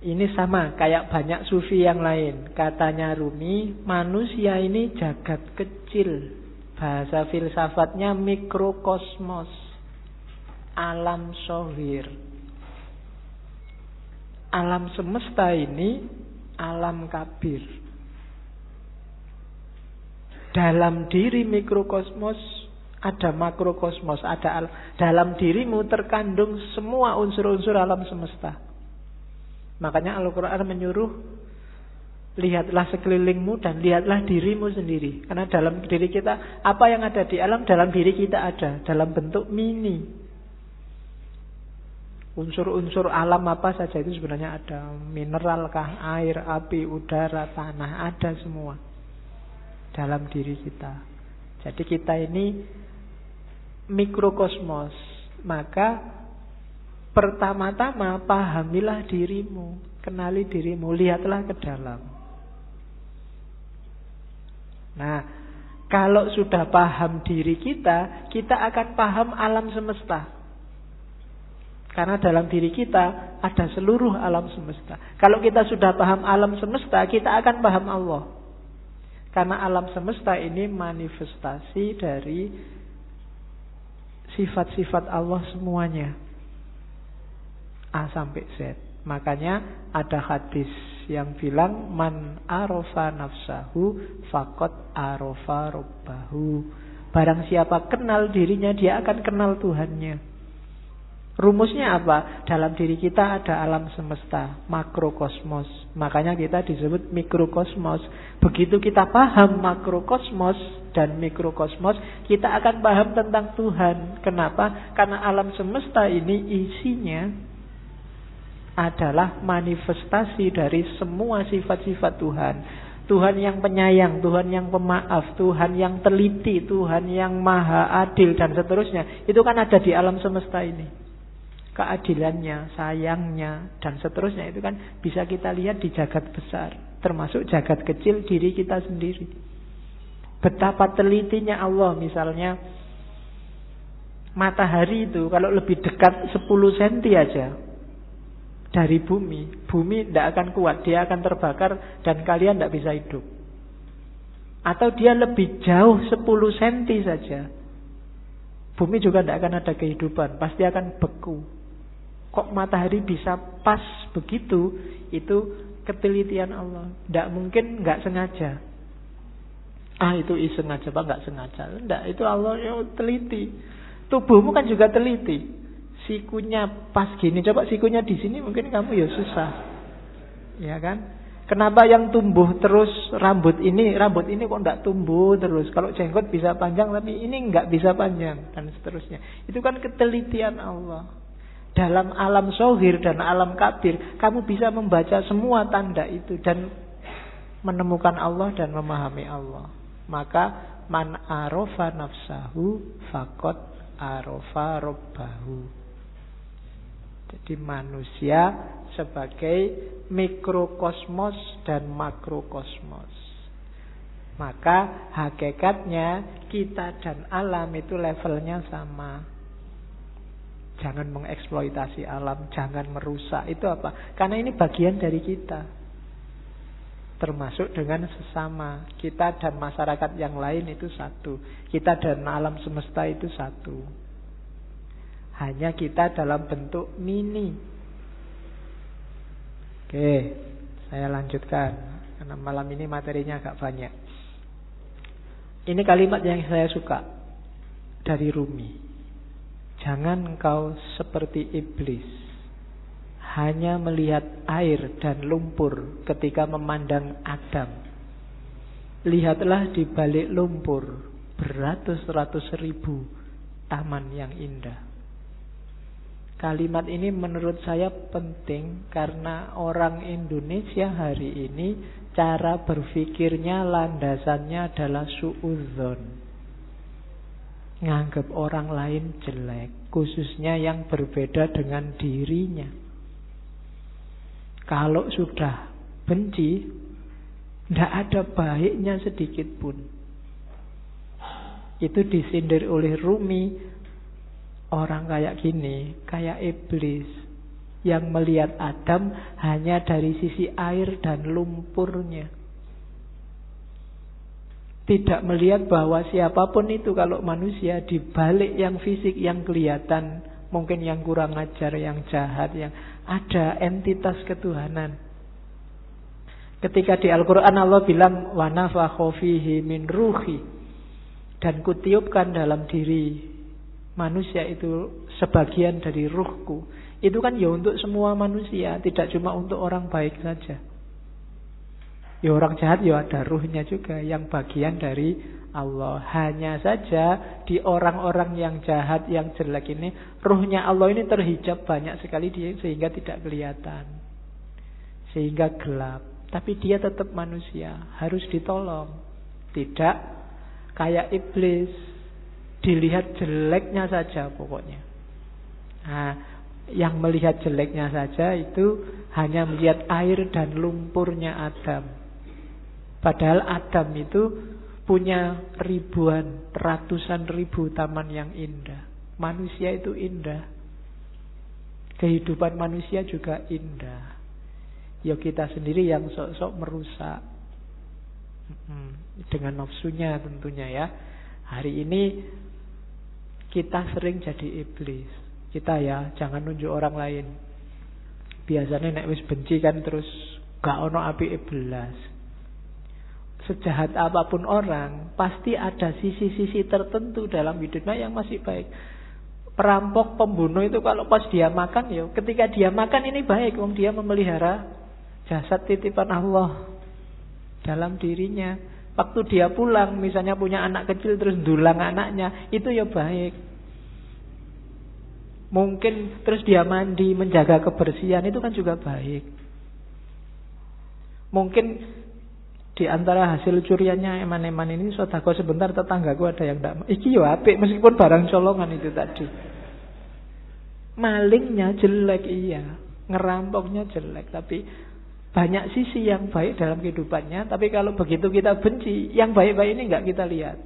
Ini sama kayak banyak sufi yang lain. Katanya Rumi, manusia ini jagat kecil. Bahasa filsafatnya mikrokosmos. Alam sohir. Alam semesta ini alam kabir. Dalam diri mikrokosmos ada makrokosmos, ada dalam dirimu terkandung semua unsur-unsur alam semesta. Makanya Al-Quran menyuruh lihatlah sekelilingmu dan lihatlah dirimu sendiri. Karena dalam diri kita, apa yang ada di alam, dalam diri kita ada, dalam bentuk mini. Unsur-unsur alam apa saja itu sebenarnya ada. Mineral kah, air, api, udara, tanah, ada semua dalam diri kita. Jadi kita ini mikrokosmos. Maka pertama-tama pahamilah dirimu, kenali dirimu, lihatlah ke dalam. Nah, kalau sudah paham diri kita, kita akan paham alam semesta. Karena dalam diri kita ada seluruh alam semesta. Kalau kita sudah paham alam semesta, kita akan paham Allah. Karena alam semesta ini manifestasi dari sifat-sifat Allah semuanya. A sampai Z. Makanya ada hadis yang bilang man arofa nafsahu faqad arofa rabbahu. Barang siapa kenal dirinya, dia akan kenal Tuhannya. Rumusnya apa? Dalam diri kita ada alam semesta, makrokosmos. Makanya kita disebut mikrokosmos. Begitu kita paham makrokosmos dan mikrokosmos, kita akan paham tentang Tuhan. Kenapa? Karena alam semesta ini isinya adalah manifestasi dari semua sifat-sifat Tuhan. Tuhan yang penyayang, Tuhan yang pemaaf, Tuhan yang teliti, Tuhan yang maha adil, dan seterusnya. Itu kan ada di alam semesta ini. Keadilannya, sayangnya, dan seterusnya itu kan bisa kita lihat di jagat besar, termasuk jagat kecil diri kita sendiri. Betapa telitinya Allah. Misalnya matahari itu kalau lebih dekat 10 cm aja dari bumi, bumi tidak akan kuat, dia akan terbakar dan kalian tidak bisa hidup. Atau dia lebih jauh 10 cm saja, bumi juga tidak akan ada kehidupan, pasti akan beku. Kok matahari bisa pas begitu? Itu ketelitian Allah. Tidak mungkin nggak sengaja. Itu iseng aja Pak, nggak sengaja. Tidak, itu Allah yang teliti. Tubuhmu kan juga teliti. Sikunya pas gini, coba sikunya di sini mungkin kamu ya susah. Ya kan? Kenapa yang tumbuh terus rambut ini kok nggak tumbuh terus? Kalau jenggot bisa panjang tapi ini nggak bisa panjang, dan seterusnya. Itu kan ketelitian Allah. Dalam alam zohir dan alam kabir, kamu bisa membaca semua tanda itu dan menemukan Allah dan memahami Allah. Maka man arofa nafsahu faqad arofa rabbahu. Jadi manusia sebagai mikrokosmos dan makrokosmos. Maka hakikatnya kita dan alam itu levelnya sama. Jangan mengeksploitasi alam, jangan merusak. Itu apa? Karena ini bagian dari kita. termasuk dengan sesama. Kita dan masyarakat yang lain itu satu. Kita dan alam semesta itu satu. Hanya kita dalam bentuk mini. Oke, saya lanjutkan karena malam ini materinya agak banyak. Ini kalimat yang saya suka dari Rumi. Jangan engkau seperti iblis, hanya melihat air dan lumpur ketika memandang Adam. Lihatlah di balik lumpur beratus-ratus ribu taman yang indah. Kalimat ini menurut saya penting karena orang Indonesia hari ini cara berpikirnya landasannya adalah suudzon. Nganggap orang lain jelek, khususnya yang berbeda dengan dirinya. Kalau sudah benci, tidak ada baiknya sedikit pun. Itu disindir oleh Rumi. Orang kayak gini, kayak iblis, yang melihat Adam hanya dari sisi air dan lumpurnya. Tidak melihat bahwa siapapun itu kalau manusia, di balik yang fisik yang kelihatan, mungkin yang kurang ajar, yang jahat, yang ada entitas ketuhanan. Ketika di Al-Quran Allah bilang wa nafakha fihi min ruhi, dan kutiupkan dalam diri manusia itu sebagian dari ruhku. Itu kan ya untuk semua manusia, tidak cuma untuk orang baik saja. Ya orang jahat ya ada ruhnya juga, yang bagian dari Allah. Hanya saja di orang-orang yang jahat, yang jelek ini, ruhnya Allah ini terhijab banyak sekali dia, sehingga tidak kelihatan, sehingga gelap. Tapi dia tetap manusia, harus ditolong. Tidak kayak iblis, dilihat jeleknya saja pokoknya. Nah, yang melihat jeleknya saja itu hanya melihat air dan lumpurnya Adam. Padahal Adam itu punya ribuan, ratusan ribu taman yang indah. Manusia itu indah. Kehidupan manusia juga indah. Ya kita sendiri yang sok-sok merusak. Dengan nafsunya tentunya ya. Hari ini kita sering jadi iblis. Kita ya jangan nunjuk orang lain. Biasanya nek wis benci kan terus gak ono api belas. Sejahat apapun orang, pasti ada sisi-sisi tertentu dalam hidupnya yang masih baik. Perampok, pembunuh itu kalau pas dia makan, ya ketika dia makan ini baik, wong dia memelihara jasad titipan Allah dalam dirinya. Waktu dia pulang, misalnya punya anak kecil terus ndulang anaknya, itu ya baik. Mungkin terus dia mandi, menjaga kebersihan, itu kan juga baik. Mungkin di antara hasil curiannya eman-eman ini, sedekah sebentar, tetanggaku ada yang tidak, iki yo apik meskipun barang colongan itu tadi. Malingnya jelek iya, ngerampoknya jelek, tapi banyak sisi yang baik dalam kehidupannya. Tapi kalau begitu kita benci, yang baik-baik ini enggak kita lihat.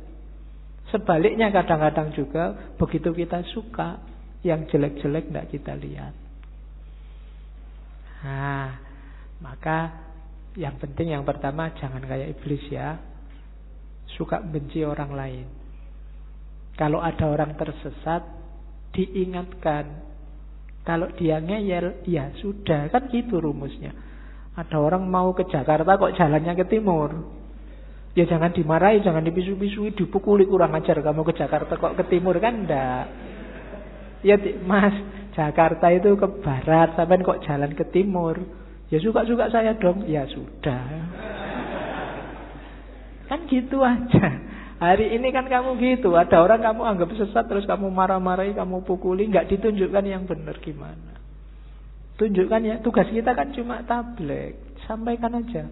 Sebaliknya kadang-kadang juga begitu kita suka, yang jelek-jelek enggak kita lihat. Nah, maka yang penting yang pertama jangan kayak iblis ya, suka benci orang lain. Kalau ada orang tersesat, diingatkan. Kalau dia ngeyel, ya sudah, kan gitu rumusnya. Ada orang mau ke Jakarta kok jalannya ke timur, ya jangan dimarahi, jangan dipisu-pisui, dipukuli, kurang ajar kamu ke Jakarta kok ke timur, kan enggak. Ya mas, Jakarta itu ke barat, sampai kok jalan ke timur. Ya suka-suka saya dong. Ya sudah, kan gitu aja. Hari ini kan kamu gitu, ada orang kamu anggap sesat, terus kamu marah-marahi, kamu pukuli, nggak ditunjukkan yang benar gimana. Tunjukkan ya, tugas kita kan cuma tabligh, sampaikan aja.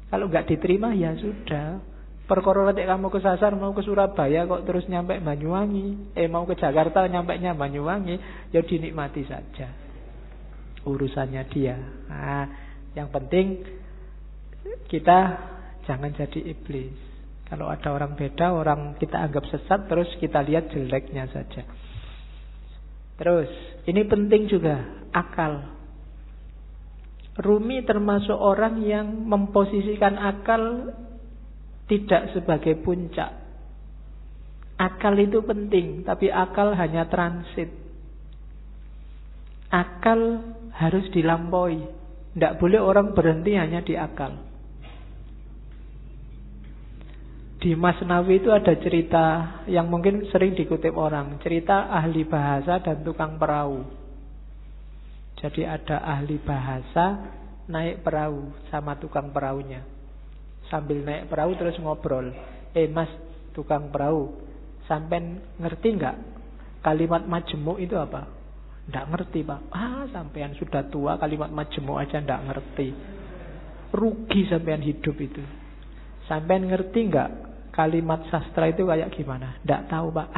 Kalau nggak diterima ya sudah. Perkara nanti kamu kesasar mau ke Surabaya kok terus nyampe Banyuwangi, mau ke Jakarta nyampainya Banyuwangi, ya dinikmati saja. Urusannya dia. Nah, yang penting kita jangan jadi iblis. Kalau ada orang beda, orang kita anggap sesat, terus kita lihat jeleknya saja. Terus, ini penting juga, akal. Rumi termasuk orang yang memposisikan akal tidak sebagai puncak. Akal itu penting, tapi akal hanya transit. Akal harus dilampaui. Tidak boleh orang berhenti hanya di akal. Di Masnawi itu ada cerita yang mungkin sering dikutip orang. Cerita ahli bahasa dan tukang perahu. Jadi ada ahli bahasa naik perahu sama tukang perahunya. Sambil naik perahu terus ngobrol. Mas, tukang perahu, sampean ngerti nggak kalimat majemuk itu apa? Nggak ngerti, Pak. Sampean sudah tua, kalimat majemuk aja nggak ngerti. Rugi sampean hidup itu. Sampean ngerti nggak kalimat sastra itu kayak gimana? Nggak tahu, Pak.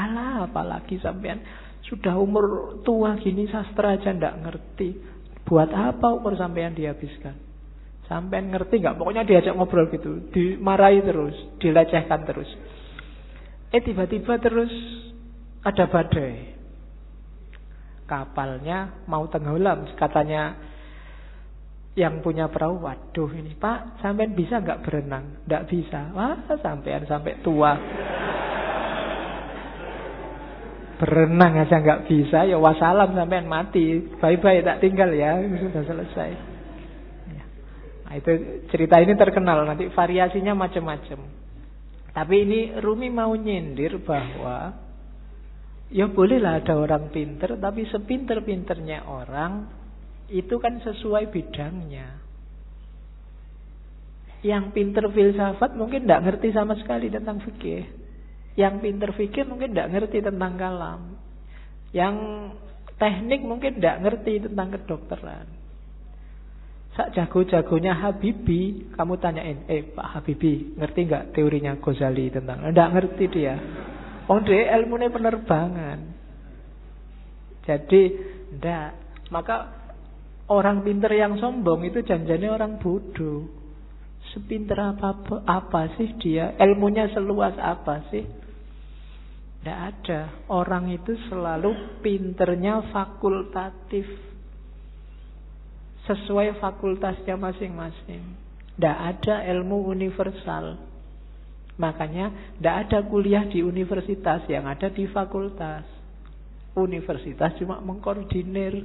Apalagi sampean sudah umur tua gini sastra aja nggak ngerti. Buat apa umur sampean dihabiskan? Sampean ngerti nggak? Pokoknya diajak ngobrol gitu, dimarahi terus, dilecehkan terus. Tiba-tiba terus ada badai. Kapalnya mau tenggelam, katanya yang punya perahu, waduh ini Pak, sampean bisa nggak berenang? Nggak bisa. Sampean sampai tua berenang aja nggak bisa, ya wassalam, sampean mati, bye-bye, tak tinggal ya, sudah selesai. Nah, itu cerita ini terkenal, nanti variasinya macam-macam. Tapi ini Rumi mau nyindir bahwa ya bolehlah ada orang pinter, tapi sepinter-pinternya orang itu kan sesuai bidangnya. Yang pinter filsafat mungkin tidak ngerti sama sekali tentang fikih. Yang pinter fikih mungkin tidak ngerti tentang kalam. Yang teknik mungkin tidak ngerti tentang kedokteran. Sak jago-jagonya Habibie, kamu tanyain, Pak Habibie, ngerti nggak teorinya Ghazali tentang? Tidak ngerti dia. Dia ilmunya penerbangan. Jadi tidak. Maka orang pinter yang sombong itu janjane orang bodoh. Sepinter apa sih dia? Ilmunya seluas apa sih? Tidak ada. Orang itu selalu pinternya fakultatif, sesuai fakultasnya masing-masing. Tidak ada ilmu universal. Makanya tidak ada kuliah di universitas, yang ada di fakultas. Universitas cuma mengkoordinir.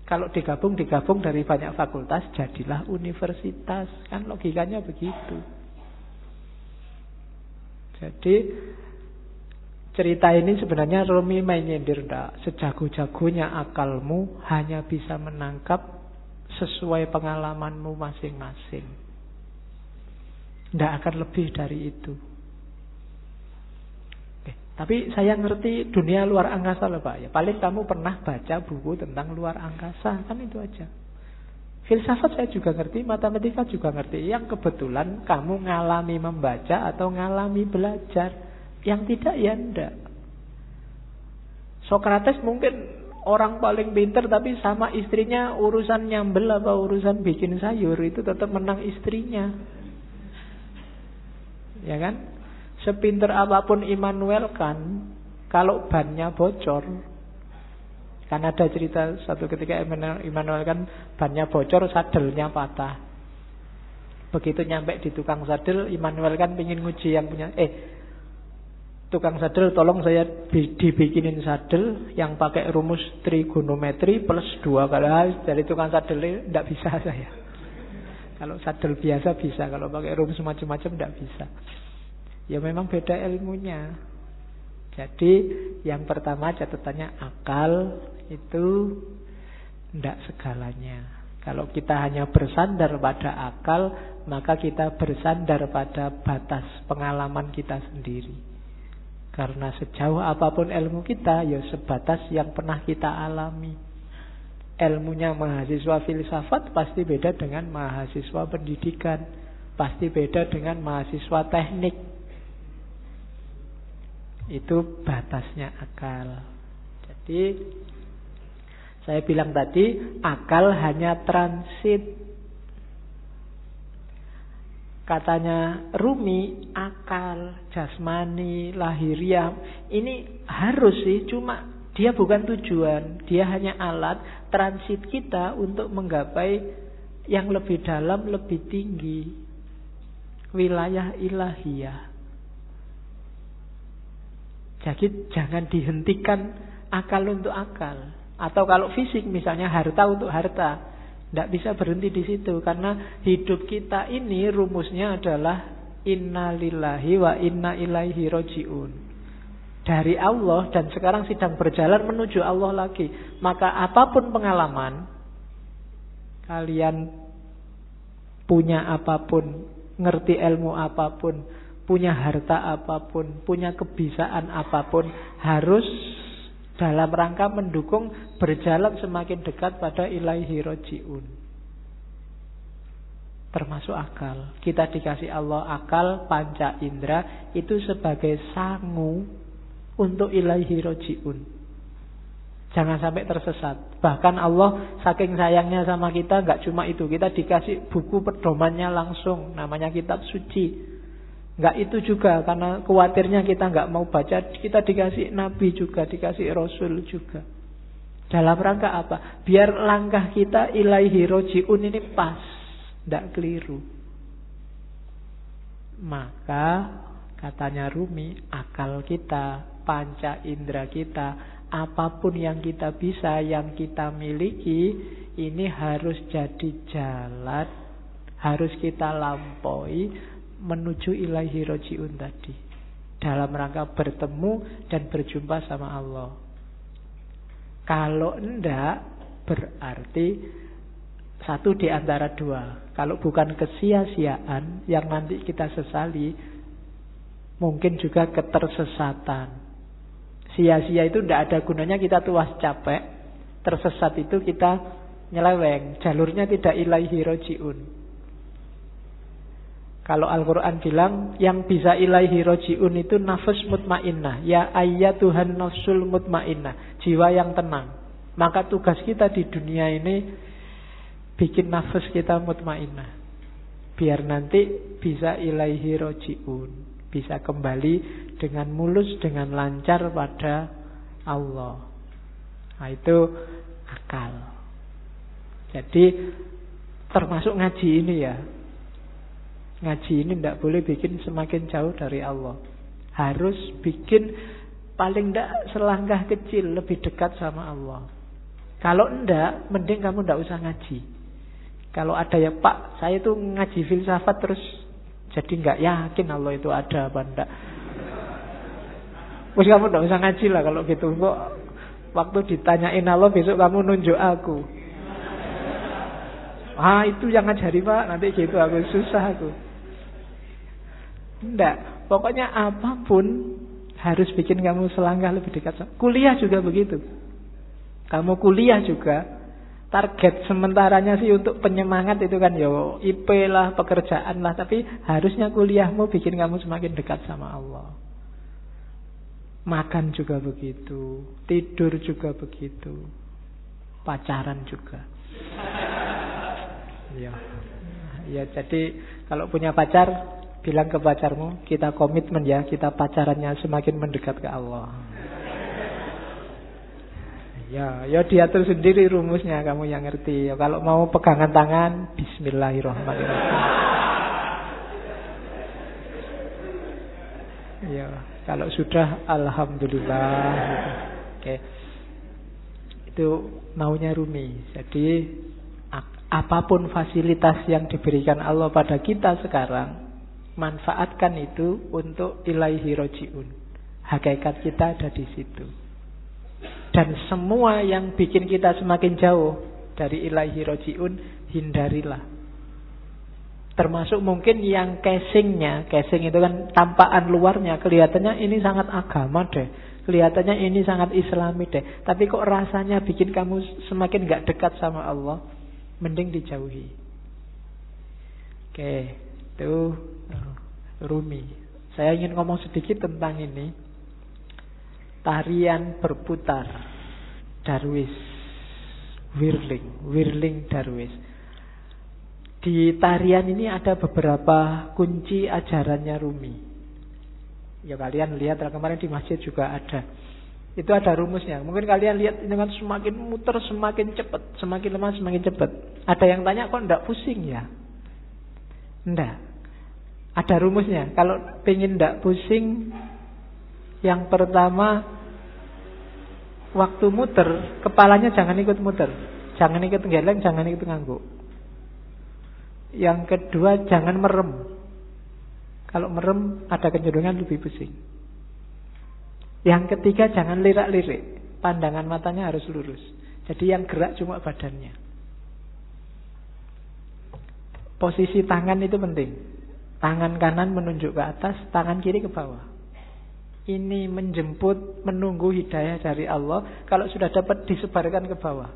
Kalau digabung dari banyak fakultas, jadilah universitas. Kan logikanya begitu. Jadi cerita ini sebenarnya Rumi main nyindir, enggak. Sejago-jagonya akalmu hanya bisa menangkap sesuai pengalamanmu masing-masing. Tidak akan lebih dari itu. Tapi saya ngerti dunia luar angkasa loh Pak. Ya, paling kamu pernah baca buku tentang luar angkasa, kan itu aja. Filsafat saya juga ngerti, matematika juga ngerti. Yang kebetulan kamu ngalami membaca atau ngalami belajar. Yang tidak ya enggak. Sokrates mungkin orang paling pinter, tapi sama istrinya urusan nyambel apa urusan bikin sayur itu tetap menang istrinya. Ya kan? Sepinter apapun Immanuel kan, kalau bannya bocor, kan ada cerita satu ketika Immanuel kan bannya bocor, sadelnya patah. Begitu nyampe di tukang sadel, Immanuel kan pengen nguji yang punya, tukang sadel tolong saya dibikinin sadel yang pakai rumus trigonometri plus 2 kali. Dari tukang sadel tidak bisa saya. Kalau sadel biasa bisa, kalau pakai rumus macam-macam tidak bisa. Ya memang beda ilmunya. Jadi yang pertama catatannya akal itu tidak segalanya. Kalau kita hanya bersandar pada akal, maka kita bersandar pada batas pengalaman kita sendiri. Karena sejauh apapun ilmu kita, ya sebatas yang pernah kita alami. Ilmunya mahasiswa filsafat pasti beda dengan mahasiswa pendidikan, pasti beda dengan mahasiswa teknik. Itu batasnya akal. Jadi saya bilang tadi, akal hanya transit. Katanya Rumi, akal, jasmani, lahiriah ini harus sih, cuma dia bukan tujuan, dia hanya alat. transit kita untuk menggapai yang lebih dalam, lebih tinggi, wilayah ilahiyah. Jadi jangan dihentikan akal untuk akal. Atau kalau fisik misalnya harta untuk harta, tidak bisa berhenti di situ. Karena hidup kita ini rumusnya adalah inna lillahi wa inna ilaihi roji'un. Dari Allah dan sekarang sedang berjalan menuju Allah lagi. Maka apapun pengalaman, kalian punya apapun, ngerti ilmu apapun, punya harta apapun, punya kebisaan apapun, harus dalam rangka mendukung berjalan semakin dekat pada ilaihi roji'un. Termasuk akal. Kita dikasih Allah akal, panca indera, itu sebagai sangu untuk ilaihi roji'un. Jangan sampai tersesat. Bahkan Allah saking sayangnya sama kita, gak cuma itu, kita dikasih buku pedomannya langsung, namanya kitab suci. Gak itu juga, karena khawatirnya kita gak mau baca, kita dikasih nabi juga, dikasih rasul juga. Dalam rangka apa? Biar langkah kita ilaihi roji'un ini pas, gak keliru. Maka katanya Rumi, akal kita, panca indera kita, apapun yang kita bisa, yang kita miliki, ini harus jadi jalan, harus kita lampaui menuju ilaihi roji'un tadi, dalam rangka bertemu dan berjumpa sama Allah. Kalau enggak, berarti satu di antara dua. Kalau bukan kesia-siaan yang nanti kita sesali, mungkin juga ketersesatan. Sia-sia itu tidak ada gunanya, kita tuas capek. Tersesat itu kita nyeleweng, jalurnya tidak ilaihi roji'un. Kalau Al-Quran bilang yang bisa ilaihi roji'un itu nafs mutmainnah. Ya ayyatuhan nafsul mutmainnah, jiwa yang tenang. Maka tugas kita di dunia ini bikin nafs kita mutmainnah, biar nanti bisa ilaihi roji'un, bisa kembali dengan mulus, dengan lancar pada Allah. Nah itu akal. Jadi termasuk ngaji ini ya. Ngaji ini tidak boleh bikin semakin jauh dari Allah. Harus bikin paling tidak selangkah kecil lebih dekat sama Allah. Kalau enggak, mending kamu tidak usah ngaji. Kalau ada ya Pak, saya itu ngaji filsafat terus jadi nggak yakin Allah itu ada apa enggak. Terus kamu tidak usah ngaji lah kalau gitu. Kok waktu ditanyain Allah besok kamu nunjuk aku. Ah itu yang ngajari Pak, nanti gitu aku susah aku. Enggak, pokoknya apapun harus bikin kamu selangkah lebih dekat. Kuliah juga begitu. Kamu kuliah juga, target sementaranya sih untuk penyemangat itu kan yo IP lah, pekerjaan lah, tapi harusnya kuliahmu bikin kamu semakin dekat sama Allah. Makan juga begitu, tidur juga begitu, pacaran juga. Ya jadi kalau punya pacar, bilang ke pacarmu, kita komitmen ya, kita pacarannya semakin mendekat ke Allah. Ya diatur sendiri rumusnya, kamu yang ngerti. Ya, kalau mau pegangan tangan, bismillahirrahmanirrahim. Ya, kalau sudah alhamdulillah. Oke. Itu maunya Rumi. Jadi apapun fasilitas yang diberikan Allah pada kita sekarang, manfaatkan itu untuk ilaihi roji'un. Hakikat kita ada di situ. Dan semua yang bikin kita semakin jauh dari ilaihi roji'un, hindarilah. Termasuk mungkin yang casingnya. Casing itu kan tampakan luarnya, kelihatannya ini sangat agama deh, kelihatannya ini sangat islami deh, tapi kok rasanya bikin kamu semakin gak dekat sama Allah, mending dijauhi. Oke, itu Rumi. Saya ingin ngomong sedikit tentang ini. Tarian berputar Darwis, Whirling Darwis. Di tarian ini ada beberapa kunci ajarannya Rumi. Ya kalian lihat kemarin di masjid juga ada. Itu ada rumusnya. Mungkin kalian lihat dengan semakin muter semakin cepat, semakin lemah semakin cepat. Ada yang tanya, kok enggak pusing ya? Enggak. Ada rumusnya. Kalau pengen enggak pusing, yang pertama, waktu muter, kepalanya jangan ikut muter. Jangan ikut geleng, jangan ikut ngangguk. Yang kedua, jangan merem. Kalau merem, ada kecenderungan lebih pusing. Yang ketiga, jangan lirak-lirik. Pandangan matanya harus lurus. Jadi yang gerak cuma badannya. Posisi tangan itu penting. Tangan kanan menunjuk ke atas, tangan kiri ke bawah. Ini menjemput, menunggu hidayah dari Allah. Kalau sudah dapat, disebarkan ke bawah.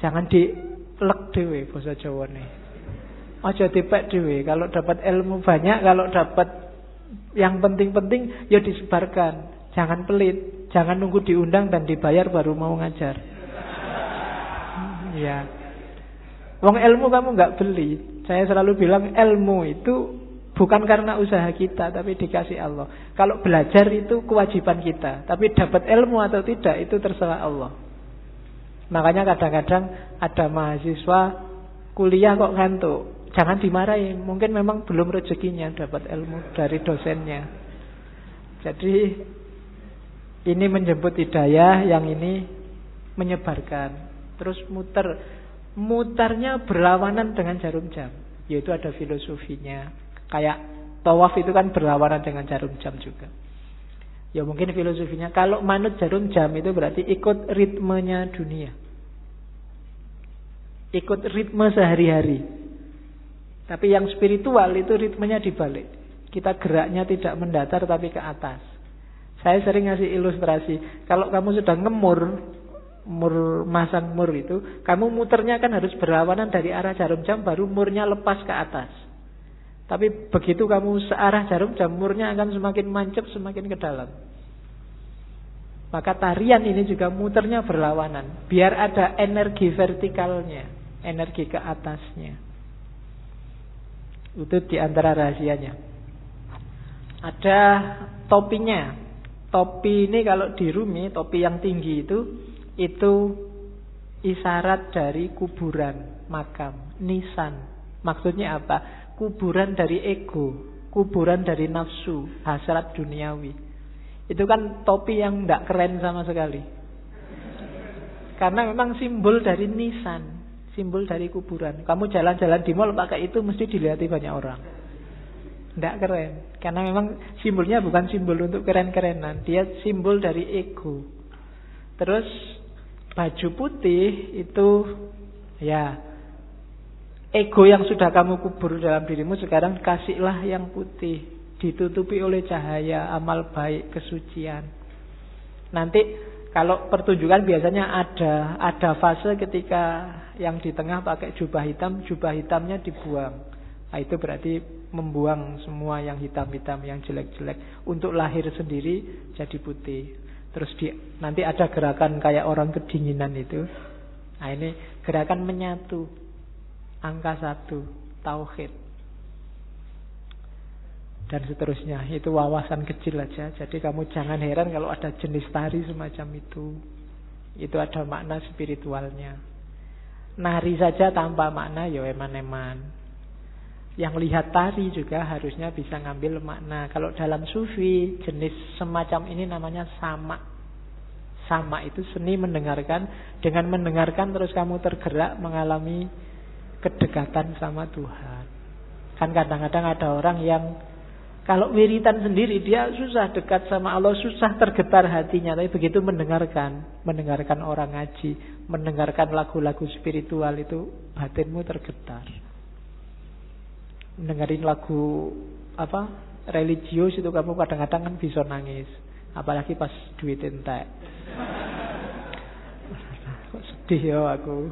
Jangan dilek dewe bahasa Jawane. Aja dipek dewe. Kalau dapat ilmu banyak, kalau dapat yang penting-penting, ya disebarkan. Jangan pelit. Jangan nunggu diundang dan dibayar baru mau ngajar. Ya. Wong ilmu kamu nggak beli. Saya selalu bilang ilmu itu bukan karena usaha kita, tapi dikasih Allah. Kalau belajar itu kewajiban kita, tapi dapat ilmu atau tidak itu terserah Allah. Makanya kadang-kadang ada mahasiswa kuliah kok ngantuk. Jangan dimarahi, mungkin memang belum rezekinya dapat ilmu dari dosennya. Jadi ini menjemput hidayah, yang ini menyebarkan. Terus mutarnya berlawanan dengan jarum jam. Yaitu ada filosofinya. Kayak tawaf itu kan berlawanan dengan jarum jam juga. Ya mungkin filosofinya, kalau manut jarum jam itu berarti ikut ritmenya dunia. Ikut ritme sehari-hari. Tapi yang spiritual itu ritmenya dibalik. Kita geraknya tidak mendatar tapi ke atas. Saya sering ngasih ilustrasi. Kalau kamu sudah masang mur itu, kamu muternya kan harus berlawanan dari arah jarum jam, baru murnya lepas ke atas. Tapi begitu kamu searah jarum jam, murnya akan semakin mancep, semakin ke dalam. Maka tarian ini juga muternya berlawanan. Biar ada energi vertikalnya, energi ke atasnya. Itu diantara rahasianya. Ada topinya. Topi ini kalau di Rumi, topi yang tinggi itu isyarat dari kuburan, makam, nisan. Maksudnya apa? Kuburan dari ego, kuburan dari nafsu, hasrat duniawi. Itu kan topi yang tidak keren sama sekali. Karena memang simbol dari nisan, simbol dari kuburan. Kamu jalan-jalan di mall pakai itu mesti dilihat banyak orang. Tidak keren. Karena memang simbolnya bukan simbol untuk keren-kerenan. Dia simbol dari ego. Terus baju putih itu ya ego yang sudah kamu kubur dalam dirimu, sekarang kasihlah yang putih, ditutupi oleh cahaya amal baik, kesucian. Nanti kalau pertunjukan biasanya ada fase ketika yang di tengah pakai jubah hitamnya dibuang. Nah, itu berarti membuang semua yang hitam-hitam, yang jelek-jelek, untuk lahir sendiri jadi putih. Terus nanti ada gerakan kayak orang kedinginan itu. Nah, ini gerakan menyatu, angka 1, tauhid, dan seterusnya. Itu wawasan kecil aja. Jadi kamu jangan heran kalau ada jenis tari semacam itu. Itu ada makna spiritualnya. Nari saja tanpa makna ya eman-eman. Yang lihat tari juga harusnya bisa ngambil makna. Kalau dalam sufi, jenis semacam ini namanya sama. Sama itu seni mendengarkan. Dengan mendengarkan terus kamu tergerak mengalami kedekatan sama Tuhan. Kan kadang-kadang ada orang yang kalau wiritan sendiri dia susah dekat sama Allah, susah tergetar hatinya. Tapi begitu mendengarkan orang ngaji, mendengarkan lagu-lagu spiritual, itu batinmu tergetar. Mendengarin lagu religius itu kamu kadang-kadang kan bisa nangis, apalagi pas duit entek. Kok sedih ya aku,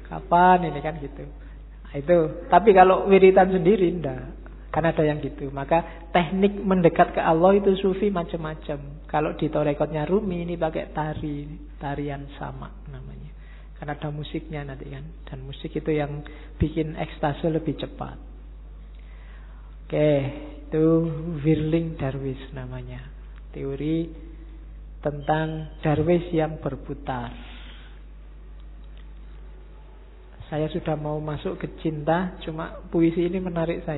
kapan ini kan gitu. Nah, itu. Tapi kalau wiritan sendiri enggak, kan ada yang gitu. Maka teknik mendekat ke Allah itu sufi macam-macam. Kalau di torekotnya Rumi ini pakai tarian sama namanya. Karena ada musiknya nanti kan, dan musik itu yang bikin ekstase lebih cepat. Oke, itu Whirling Dervish namanya. Teori tentang Darwis yang berputar. Saya sudah mau masuk ke cinta, cuma puisi ini menarik saya.